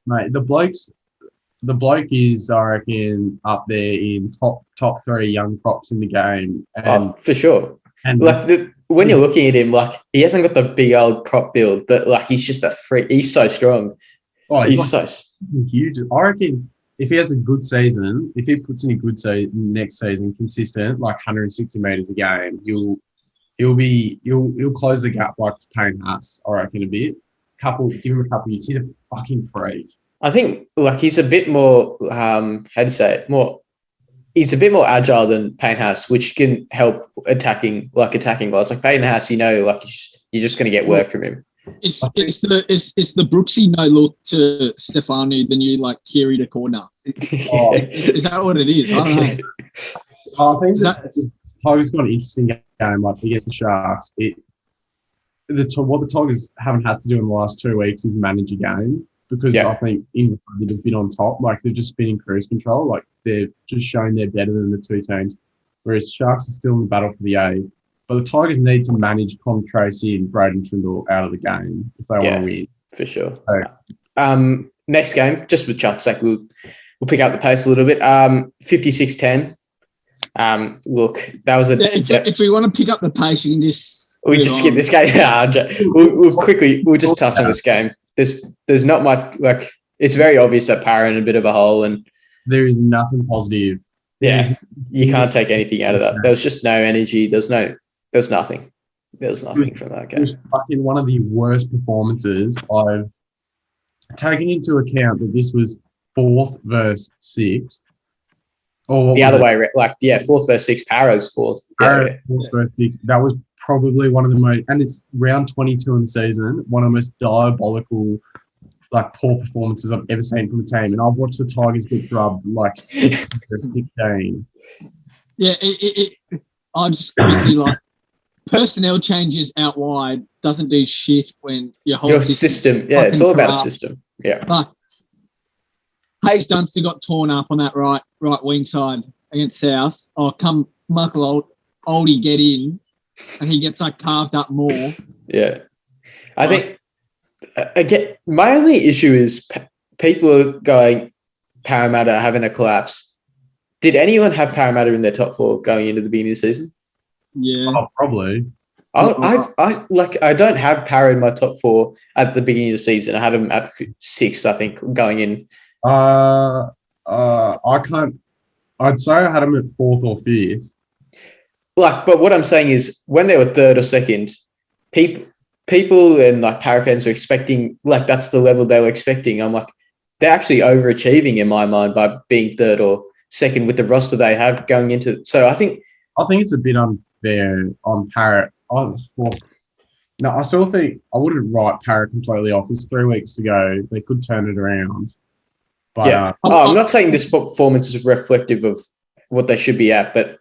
mate. The bloke is, I reckon, up there in top 3 young props in the game, and for sure. And when you're looking at him, like he hasn't got the big old prop build, but like he's just a freak. He's so strong. Oh, he's so huge. I reckon if he has a good season, if he puts in a good next season, consistent, like 160 meters a game, he'll close the gap like to Payne Haas, I reckon, a bit. Give him a couple years. He's a fucking freak. I think like he's a bit more he's a bit more agile than Payne Haas, which can help attacking goals. Like Payne Haas, you're just going to get work from him. It's the Brooksy no look to Stefano, the new like Kiri to corner. Is that what it is? I don't know. I think Tigers got an interesting game like against the Sharks. What the Tigers haven't had to do in the last 2 weeks is manage a game, because I think England have been on top. Like they've just been in cruise control. Like they've just shown they're better than the 2 teams, whereas Sharks are still in the battle for the A. But the Tigers need to manage Con Tracy and Braden Trindle out of the game if they want to win. For sure. So, next game, just with Chuck's sake, we'll pick up the pace a little bit. 56-10. Look, that was if we want to pick up the pace, you can just skip this game. We'll just touch on this game. There's not much, like, it's very obvious that Para in a bit of a hole, and there is nothing positive. Yeah, you can't take anything out of that. There was just no energy. There was nothing. There was nothing from that game. It was fucking one of the worst performances taking into account that this was 4th versus 6th, or The other way, fourth versus sixth, Para's fourth. Para 4th versus 6th, that was probably one of the most, and it's round 22 in the season, one of the most diabolical, like, poor performances I've ever seen from a team. And I've watched the Tigers get drubbed like 16. Yeah, I just quickly like personnel changes out wide doesn't do shit when your whole system. Yeah, it's all about a system. Yeah. Like Hayes Dunster got torn up on that right wing side against South. Oh, come Michael Oldie get in, and he gets like carved up more. Yeah, I think again my only issue is people are going Parramatta having a collapse. Did anyone have Parramatta in their top 4 going into the beginning of the season? Yeah, Probably. I don't have Para in my top 4 at the beginning of the season. I had him at 6th, I think, going in. I can't. I'd say I had him at 4th or 5th. But what I'm saying is, when they were 3rd or 2nd, people and like Para fans were expecting that's the level they were expecting. I'm like, they're actually overachieving in my mind by being 3rd or 2nd with the roster they have going into. So I think it's a bit unfair on Parrot. I still think I wouldn't write Parrot completely off. It's 3 weeks to go. They could turn it around. But, yeah. I'm not saying this performance is reflective of what they should be at, but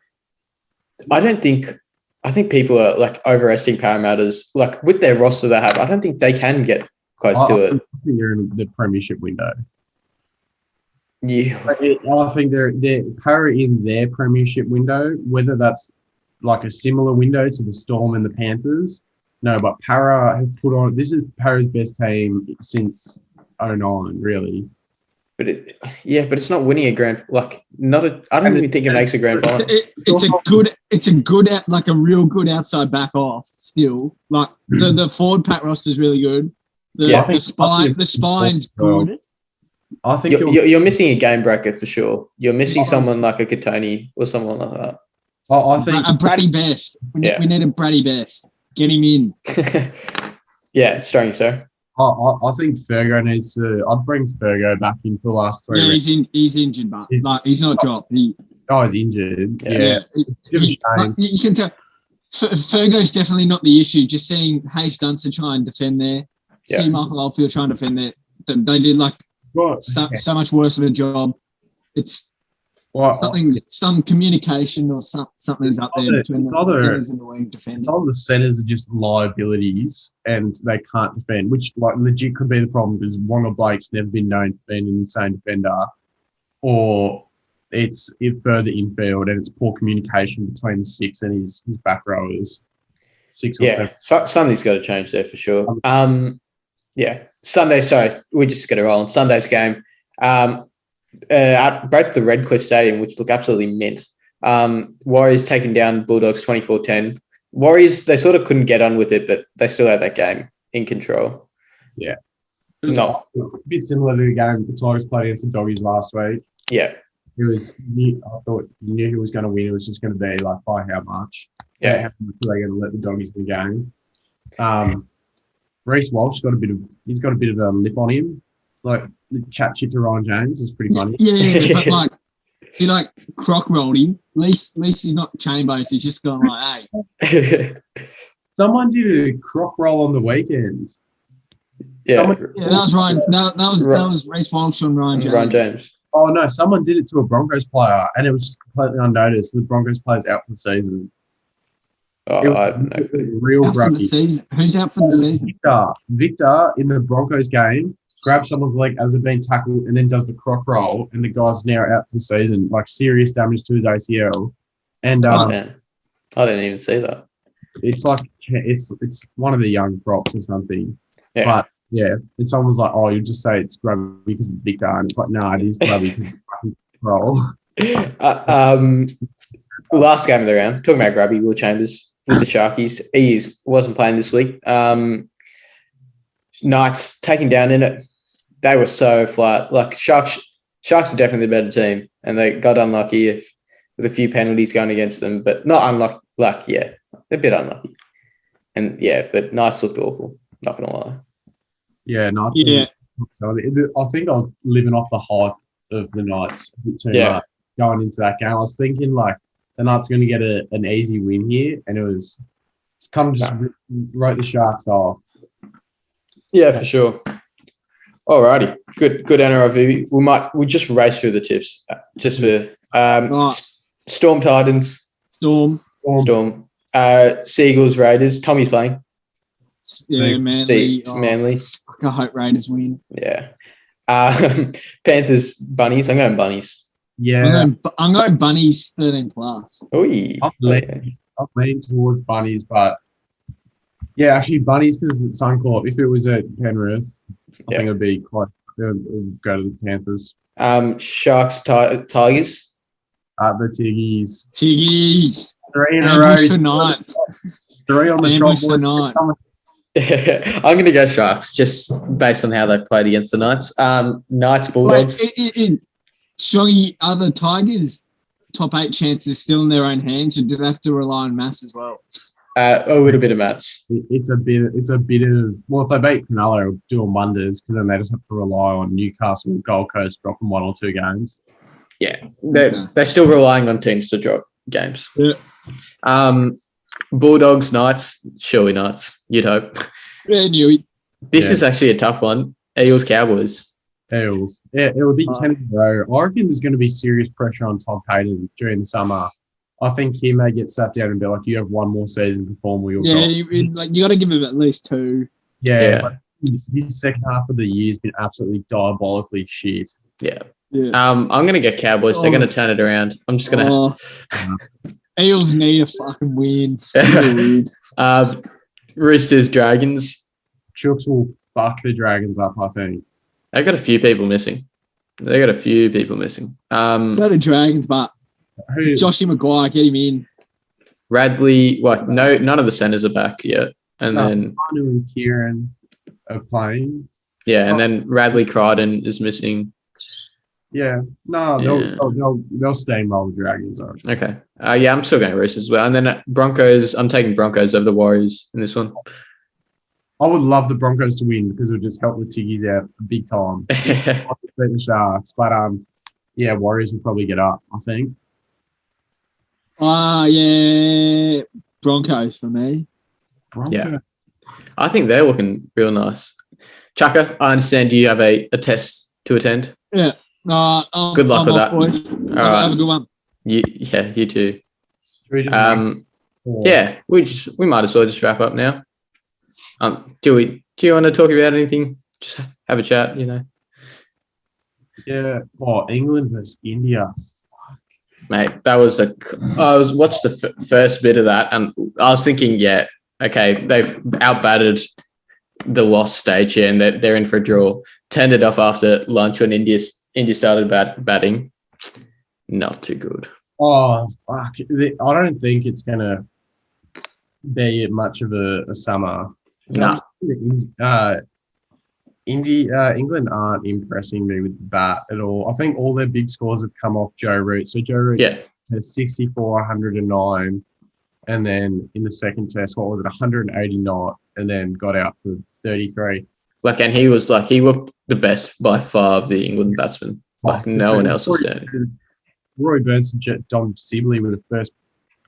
I think people are like overestimating Parramatta's with their roster they have. I don't think they can get close to it. I think they're in the premiership window. Yeah. I think they're Para in their premiership window, whether that's like a similar window to the Storm and the Panthers. No, but Para have put on, this is Para's best team since 2009, really. But it's not winning a grand I don't even think it makes a grand final. It's a real good outside back off still. Like the forward pack roster is really good. The spine's good. I think you're missing a game bracket for sure. You're missing someone like a Katoni or someone like that. I think a Brady Best. We need a Brady Best. Get him in. Yeah, strong, sir. I think Fergo needs to. I'd bring Fergo back in for the last 3 Yeah, rounds. he's injured, but he's not dropped. He's injured. Yeah. You can tell. Fergo's definitely not the issue. Just seeing Hayes Dunster try and defend there, see Michael Oldfield try and defend there. They did so much worse of a job. It's some communication or something's up there between the centers and the wing defending. All the centers are just liabilities and they can't defend, which legit could be the problem because Wonga Blake's never been known to be an insane defender, or it's further infield and it's poor communication between the 6 and his back rowers. 6 or 7. Something's got to change there for sure. Sunday. Sorry, we just got to roll on Sunday's game. At both the Redcliffe Stadium, which look absolutely mint. Warriors taking down Bulldogs 24-10. Warriors, they sort of couldn't get on with it, but they still had that game in control. Yeah. It was a bit similar to the game the Tigers played against the Doggies last week. Yeah. I thought you knew who was going to win. It was just going to be by how much. Yeah. How much are they going to let the Doggies in the game? Reece Walsh got a bit of a lip on him. Chat shit to Ryan James is pretty funny. Yeah, but he croc rolled him. At least he's not chain-based. He's just gone hey. Someone did a croc roll on the weekend. Yeah, that was Ryan. That was Reece Walsh and Ryan James. Ryan James. Oh no, someone did it to a Broncos player, and it was just completely unnoticed. The Broncos player's out for the season. Oh, I don't know. Real rugby. Who's out for the season? Victor in the Broncos game grabs someone's leg as they've been tackled and then does the croc roll, and the guy's now out for the season, serious damage to his ACL. And I didn't even see that. It's it's one of the young props or something. Yeah. But yeah, and someone was like, "Oh, you just say it's grubby because it's Victor," and it's no, it is grubby because it's fucking roll. Last game of the round, talking about grubby, Will Chambers with the Sharkies. He wasn't playing this week. Knights taking down in it. They were so flat. Sharks are definitely the better team, and they got unlucky with a few penalties going against them, but not unlucky. Yeah, a bit unlucky. And but Knights looked awful. Not gonna lie. Yeah, Knights. Yeah, So I think I'm living off the hype of the Knights a bit too much going into that game. I was thinking like the Knights are going to get an easy win here, and it was kind of just wrote the Sharks off. Yeah, for sure. Alrighty, good NRL. We'll just race through the tips. Just for Storm Titans. Storm. Seagulls Raiders. Tommy's playing. Yeah, Manly. Manly. I hope Raiders win. Yeah. Panthers Bunnies. I'm going Bunnies. Yeah, I'm going Bunnies 13 plus. Ooh. I'm leaning towards Bunnies, but yeah, actually Bunnies because it's Suncorp. If it was at Penrith, I think it'd be quite. It would go to the Panthers. Sharks Tigers. The Tiggies. 3 in a row. For night. 3 on the Andrews for scoreboard. night. I'm going to go Sharks just based on how they played against the Knights. Knights Bulldogs. Surely are the Tigers' top 8 chances still in their own hands, or do they have to rely on mass as well? A little bit of match. It's a bit of well, if they beat Cronulla, it'll do them wonders because then they just have to rely on Newcastle and Gold Coast dropping 1 or 2 games. Yeah, they're still relying on teams to drop games. Yeah. Bulldogs Knights, surely Knights. You'd hope. Yeah, knew it. This is actually a tough one. Eagles Cowboys. Eels. Yeah, it would be 10 in a row. I reckon there's going to be serious pressure on Todd Payton during the summer. I think he may get sat down and be like, you have one more season to perform with your you got to give him at least 2. Yeah. But his second half of the year has been absolutely diabolically shit. Yeah. I'm going to get Cowboys. They're going to turn it around. I'm just going to... Eels need a fucking win. Roosters Dragons. Chooks will fuck the Dragons up, I think. They got a few people missing. So the Dragons, but Joshy Maguire, get him in. Radley, none of the centers are back yet. And then Manu and Kieran are playing. Yeah, and then Radley Crichton is missing. Yeah. No, they'll steamroll the Dragons. Okay. I'm still going Roosters as well. And then Broncos, I'm taking Broncos over the Warriors in this one. I would love the Broncos to win because it would just help the Tiggies out big time. The Sharks. But, Warriors will probably get up, I think. Yeah. Broncos for me. Yeah. I think they're looking real nice. Chaka, I understand you have a test to attend. Yeah. Good luck with that. Boys. All right. Have a good one. You too. We might as well just wrap up now. Do you want to talk about anything? Just have a chat, Yeah. England versus India. Mate, that was I watched the first bit of that, and I was thinking, they've outbatted the lost stage here, and they're in for a draw. Turned it off after lunch when India started batting. Not too good. Oh, fuck. I don't think it's going to be much of a summer. No. England aren't impressing me with the bat at all. I think all their big scores have come off Joe Root. So Joe Root has 64, 109, and then in the second test, 189, and then got out for 33. And he looked the best by far of the England batsmen. No one else was doing. Roy Burns and Dom Sibley were the first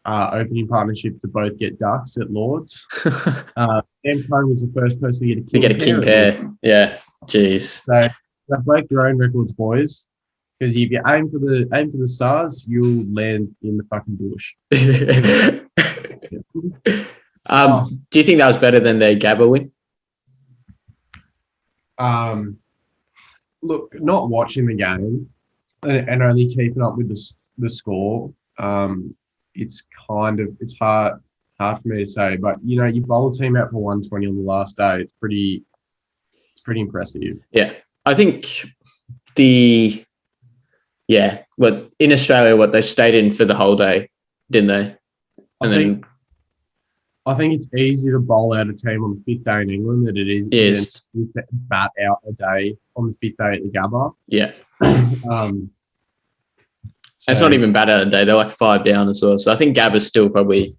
opening partnership to both get ducks at Lords. Sam Cohn was the first person to get a king pair. Yeah, jeez. So break your own records, boys. Because if you aim for the stars, you'll land in the fucking bush. Do you think that was better than their Gabba win? Look, not watching the game and only keeping up with the score. It's hard for me to say, but you bowl a team out for 120 on the last day. It's pretty impressive. Yeah, I think in Australia, they stayed in for the whole day, didn't they? I think it's easier to bowl out a team on the fifth day in England than it is to bat out a day on the fifth day at the Gabba. Yeah. It's not even bad out a day. They're like 5 down as well. So I think Gabba's still probably...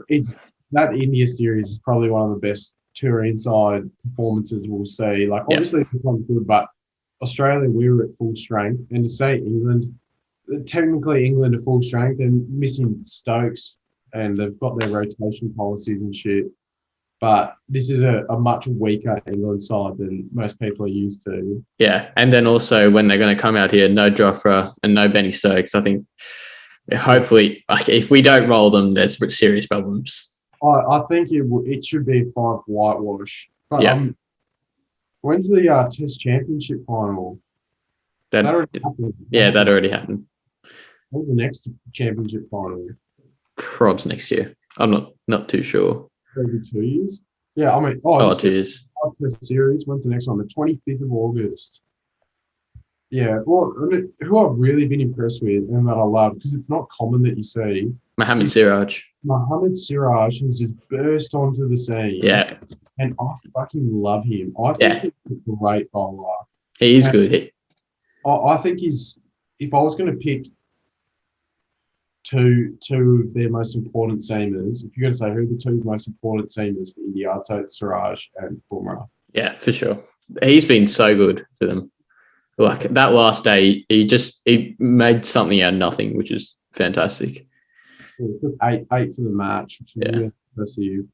It's that India series is probably one of the best tour inside performances we'll see. Like, Yeah. obviously, it's not good, but Australia, we were at full strength. And to say England, technically England at full strength and missing Stokes, and they've got their rotation policies and shit. But this is a much weaker England side than most people are used to. Yeah, and then also when they're going to come out here, no Jofra and no Benny Stokes. I think hopefully, like, if we don't roll them, there's serious problems. I think it should be a 5 whitewash. But Yeah. when's the Test Championship final? That already happened. Yeah, that already happened. When's the next championship final? Probs next year. I'm not too sure. Every 2 years? Yeah, I mean, 2 years. Test series. When's the next one? The 25th of August. Yeah, well, I mean, who I've really been impressed with and that I love, because it's not common that you see, Mohammed Siraj. Mohammed Siraj has just burst onto the scene. Yeah, And I fucking love him. I think he's a great bowler. he is good. I think if I was going to pick two of their most important seamers, if you're going to say who are the two most important seamers for India, I'd say it's Siraj and Bumrah. Yeah, for sure. He's been so good for them. Like that last day, he made something out of nothing, which is fantastic. Yeah, he took eight for the match, which is really impressive.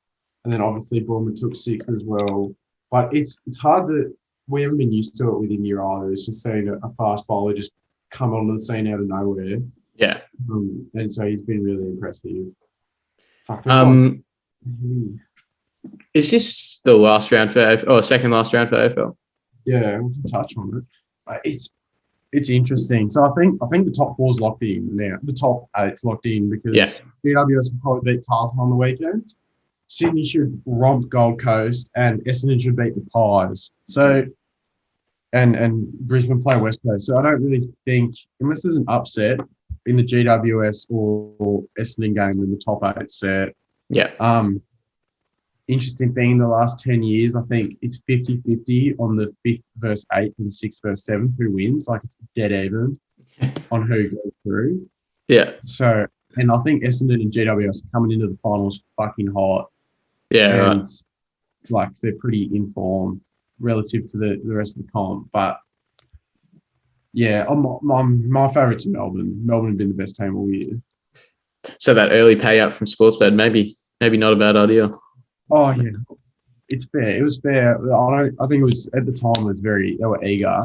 And then obviously Bumrah took 6 as well. But it's hard to. We haven't been used to it with India either. It's just seeing a fast bowler just come onto the scene out of nowhere. Yeah. And so he's been really impressive. Is this the last round for AFL, or second last round for AFL? Yeah, we can touch on it. It's interesting. So I think the top 4's locked in now. The top 8's locked in because GWS will probably beat Carlton on the weekend. Sydney should romp Gold Coast, and Essendon should beat the Pies. So, and Brisbane play West Coast. So I don't really think, unless there's an upset in the GWS or Essendon game, in the top 8 set. Yeah. Interesting thing in the last 10 years, I think it's 50-50 on the 5th versus 8th and 6th versus 7th who wins. Like, it's dead even on who goes through. Yeah. So, and I think Essendon and GWS are coming into the finals fucking hot. Yeah, and it's like they're pretty in form relative to the rest of the comp. But yeah, my favourites are Melbourne. Melbourne have been the best team all year. So that early payout from Sportsbet, maybe not a bad idea. Oh yeah, it's fair. It was fair. I think it was at the time. They were eager.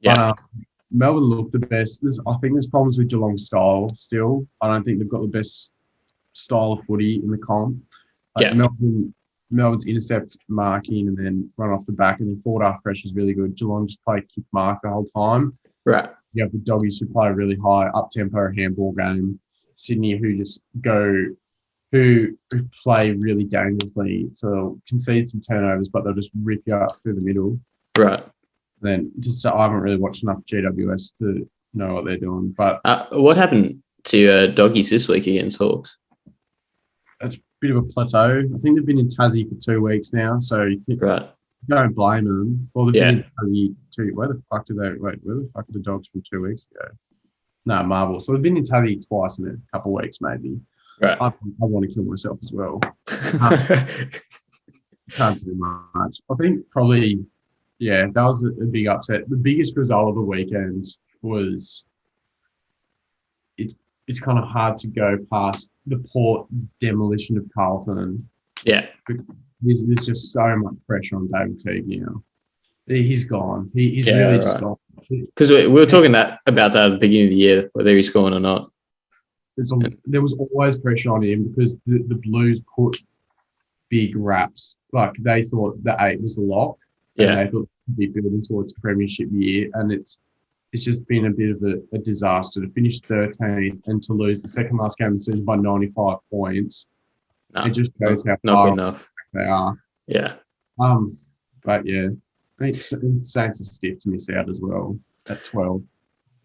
Yeah. But, Melbourne looked the best. I think there's problems with Geelong's style still. I don't think they've got the best style of footy in the comp. Like Melbourne's intercept marking and then run off the back, and then forward half pressure is really good. Geelong just play kick mark the whole time. Right. You have the Doggies who play a really high up-tempo handball game. Sydney who play really dangerously. So they'll concede some turnovers, but they'll just rip you up through the middle. Right. Then I haven't really watched enough GWS to know what they're doing. But what happened to Doggies this week against Hawks? It's a bit of a plateau. I think they've been in Tassie for 2 weeks now, so you don't blame them. Well, they've been in Tassie where the fuck are the Dogs from 2 weeks ago? No, Marvel. So they've been in Tassie twice in a couple of weeks, maybe. Right. I want to kill myself as well. Can't do much. I think probably, that was a big upset. The biggest result of the weekend was it's kind of hard to go past the Port demolition of Carlton. Yeah. There's just so much pressure on David Teague now. He's gone. He's really just gone. Because we were talking about that at the beginning of the year, whether he's gone or not. There was always pressure on him because the Blues put big raps. Like, they thought the 8 was the lock. And they thought they'd be building towards a premiership year. And it's just been a bit of a disaster to finish 13th and to lose the second last game of the season by 95 points. It just shows how far enough they are. Yeah. But yeah, it's Saints are stiff to miss out as well at 12.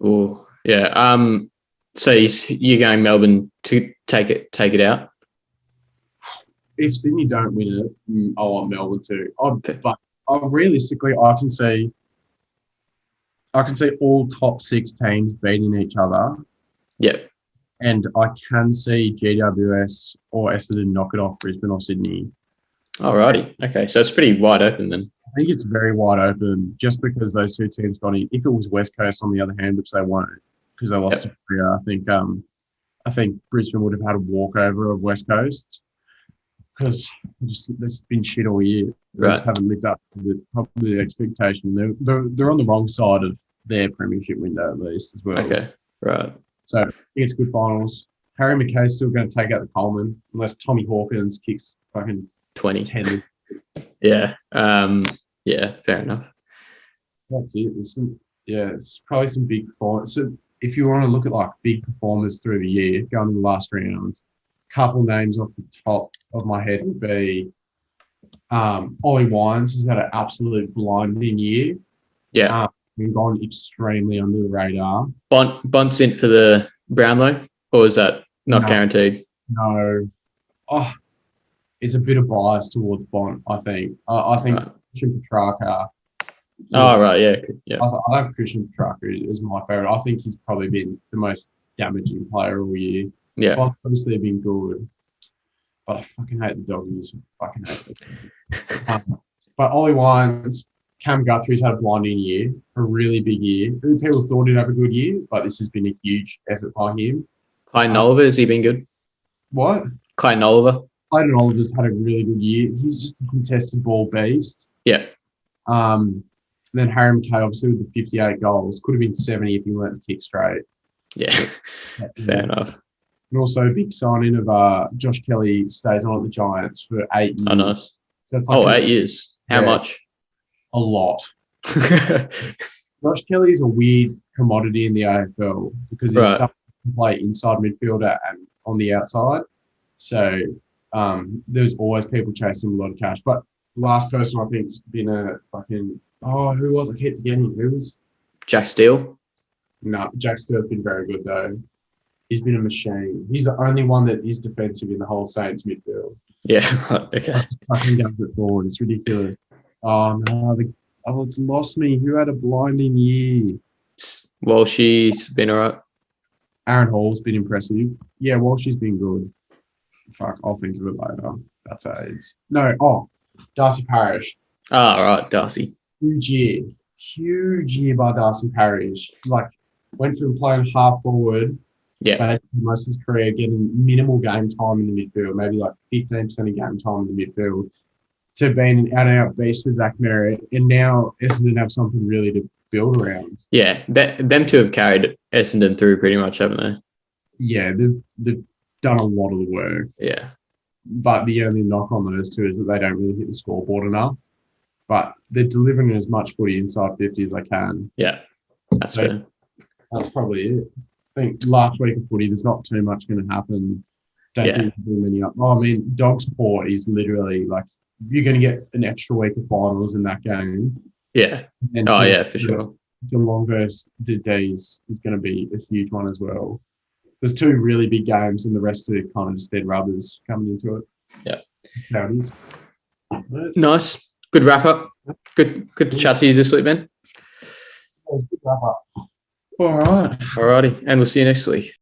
Oh, yeah. So you're going Melbourne to take it out? If Sydney don't win it, I want Melbourne to. But realistically, I can see all top 6 teams beating each other. Yep. And I can see GWS or Essendon knock it off Brisbane or Sydney. Alrighty. Okay, so it's pretty wide open then. I think it's very wide open just because those two teams got in. If it was West Coast, on the other hand, which they won't, because they lost to Korea, I think Brisbane would have had a walkover of West Coast because it's been shit all year. They just haven't lived up to probably the expectation. They're on the wrong side of their premiership window at least as well. Okay, right. So I think it's good finals. Harry McKay's still going to take out the Coleman unless Tommy Hawkins kicks fucking 20. 10. Yeah. Yeah, fair enough. That's it. It's probably some big performance. So if you want to look at like big performers through the year, going to the last round, couple names off the top of my head would be Ollie Wines has had an absolute blinding year. Yeah. Been gone extremely under the radar. Bunt's in for the Brownlow, or is that not guaranteed? No. Oh, it's a bit of bias towards Bont, I think. I think Christian Petrarca. Oh, right, yeah. I have Christian Petrarca as my favourite. I think he's probably been the most damaging player all year. Yeah. Bont's obviously been good, but I fucking hate the Doggies. I fucking hate them. But Ollie Wines, Cam Guthrie's had a blinding year, a really big year. People thought he'd have a good year, but this has been a huge effort by him. Clayton Oliver, has he been good? What? Clayton Oliver? Clayton Oliver's had a really good year. He's just a contested ball beast. Yeah. Then Harry McKay, obviously, with the 58 goals. Could have been 70 if he learnt to kick straight. Yeah, fair enough. And also a big signing of Josh Kelly stays on at the Giants for 8 years. Oh, nice. So it's like 8 years. How much? A lot. Josh Kelly is a weird commodity in the AFL because he's starting to play inside midfielder and on the outside. So there's always people chasing him a lot of cash. But last person I think has been a fucking who was I keep forgetting who was Jack Steele? No, Jack Steele's been very good though. He's been a machine. He's the only one that is defensive in the whole Saints midfield. Yeah, okay. Fucking goes it forward. It's ridiculous. Oh no, it's lost me. Who had a blinding year? Well, she's been all right. Aaron Hall's been impressive. Yeah, well, she's been good. Fuck, I'll think of it later. That's AIDS. No, Darcy Parish. Oh, right, Darcy. Huge year by Darcy Parish. Like, went from playing half forward, most of his career, getting minimal game time in the midfield, maybe like 15% of game time in the midfield, to being an out-and-out beast to Zach Merritt, and now Essendon have something really to build around. Yeah, them two have carried Essendon through pretty much, haven't they? Yeah, they've done a lot of the work. Yeah. But the only knock on those two is that they don't really hit the scoreboard enough. But they're delivering as much footy inside 50 as they can. Yeah, that's fair. That's probably it. I think last week of footy, there's not too much going to happen. Don't think there's many up. I mean, Dogs Port is literally like, you're going to get an extra week of finals in that game. Yeah. And for sure. Geelong versus the D's is going to be a huge one as well. There's two really big games, and the rest are kind of just dead rubbers coming into it. Yeah. That's how it is. Nice. Good wrap up. Good to chat to you this week, Ben. Good wrap up. All right. Alrighty. And we'll see you next week.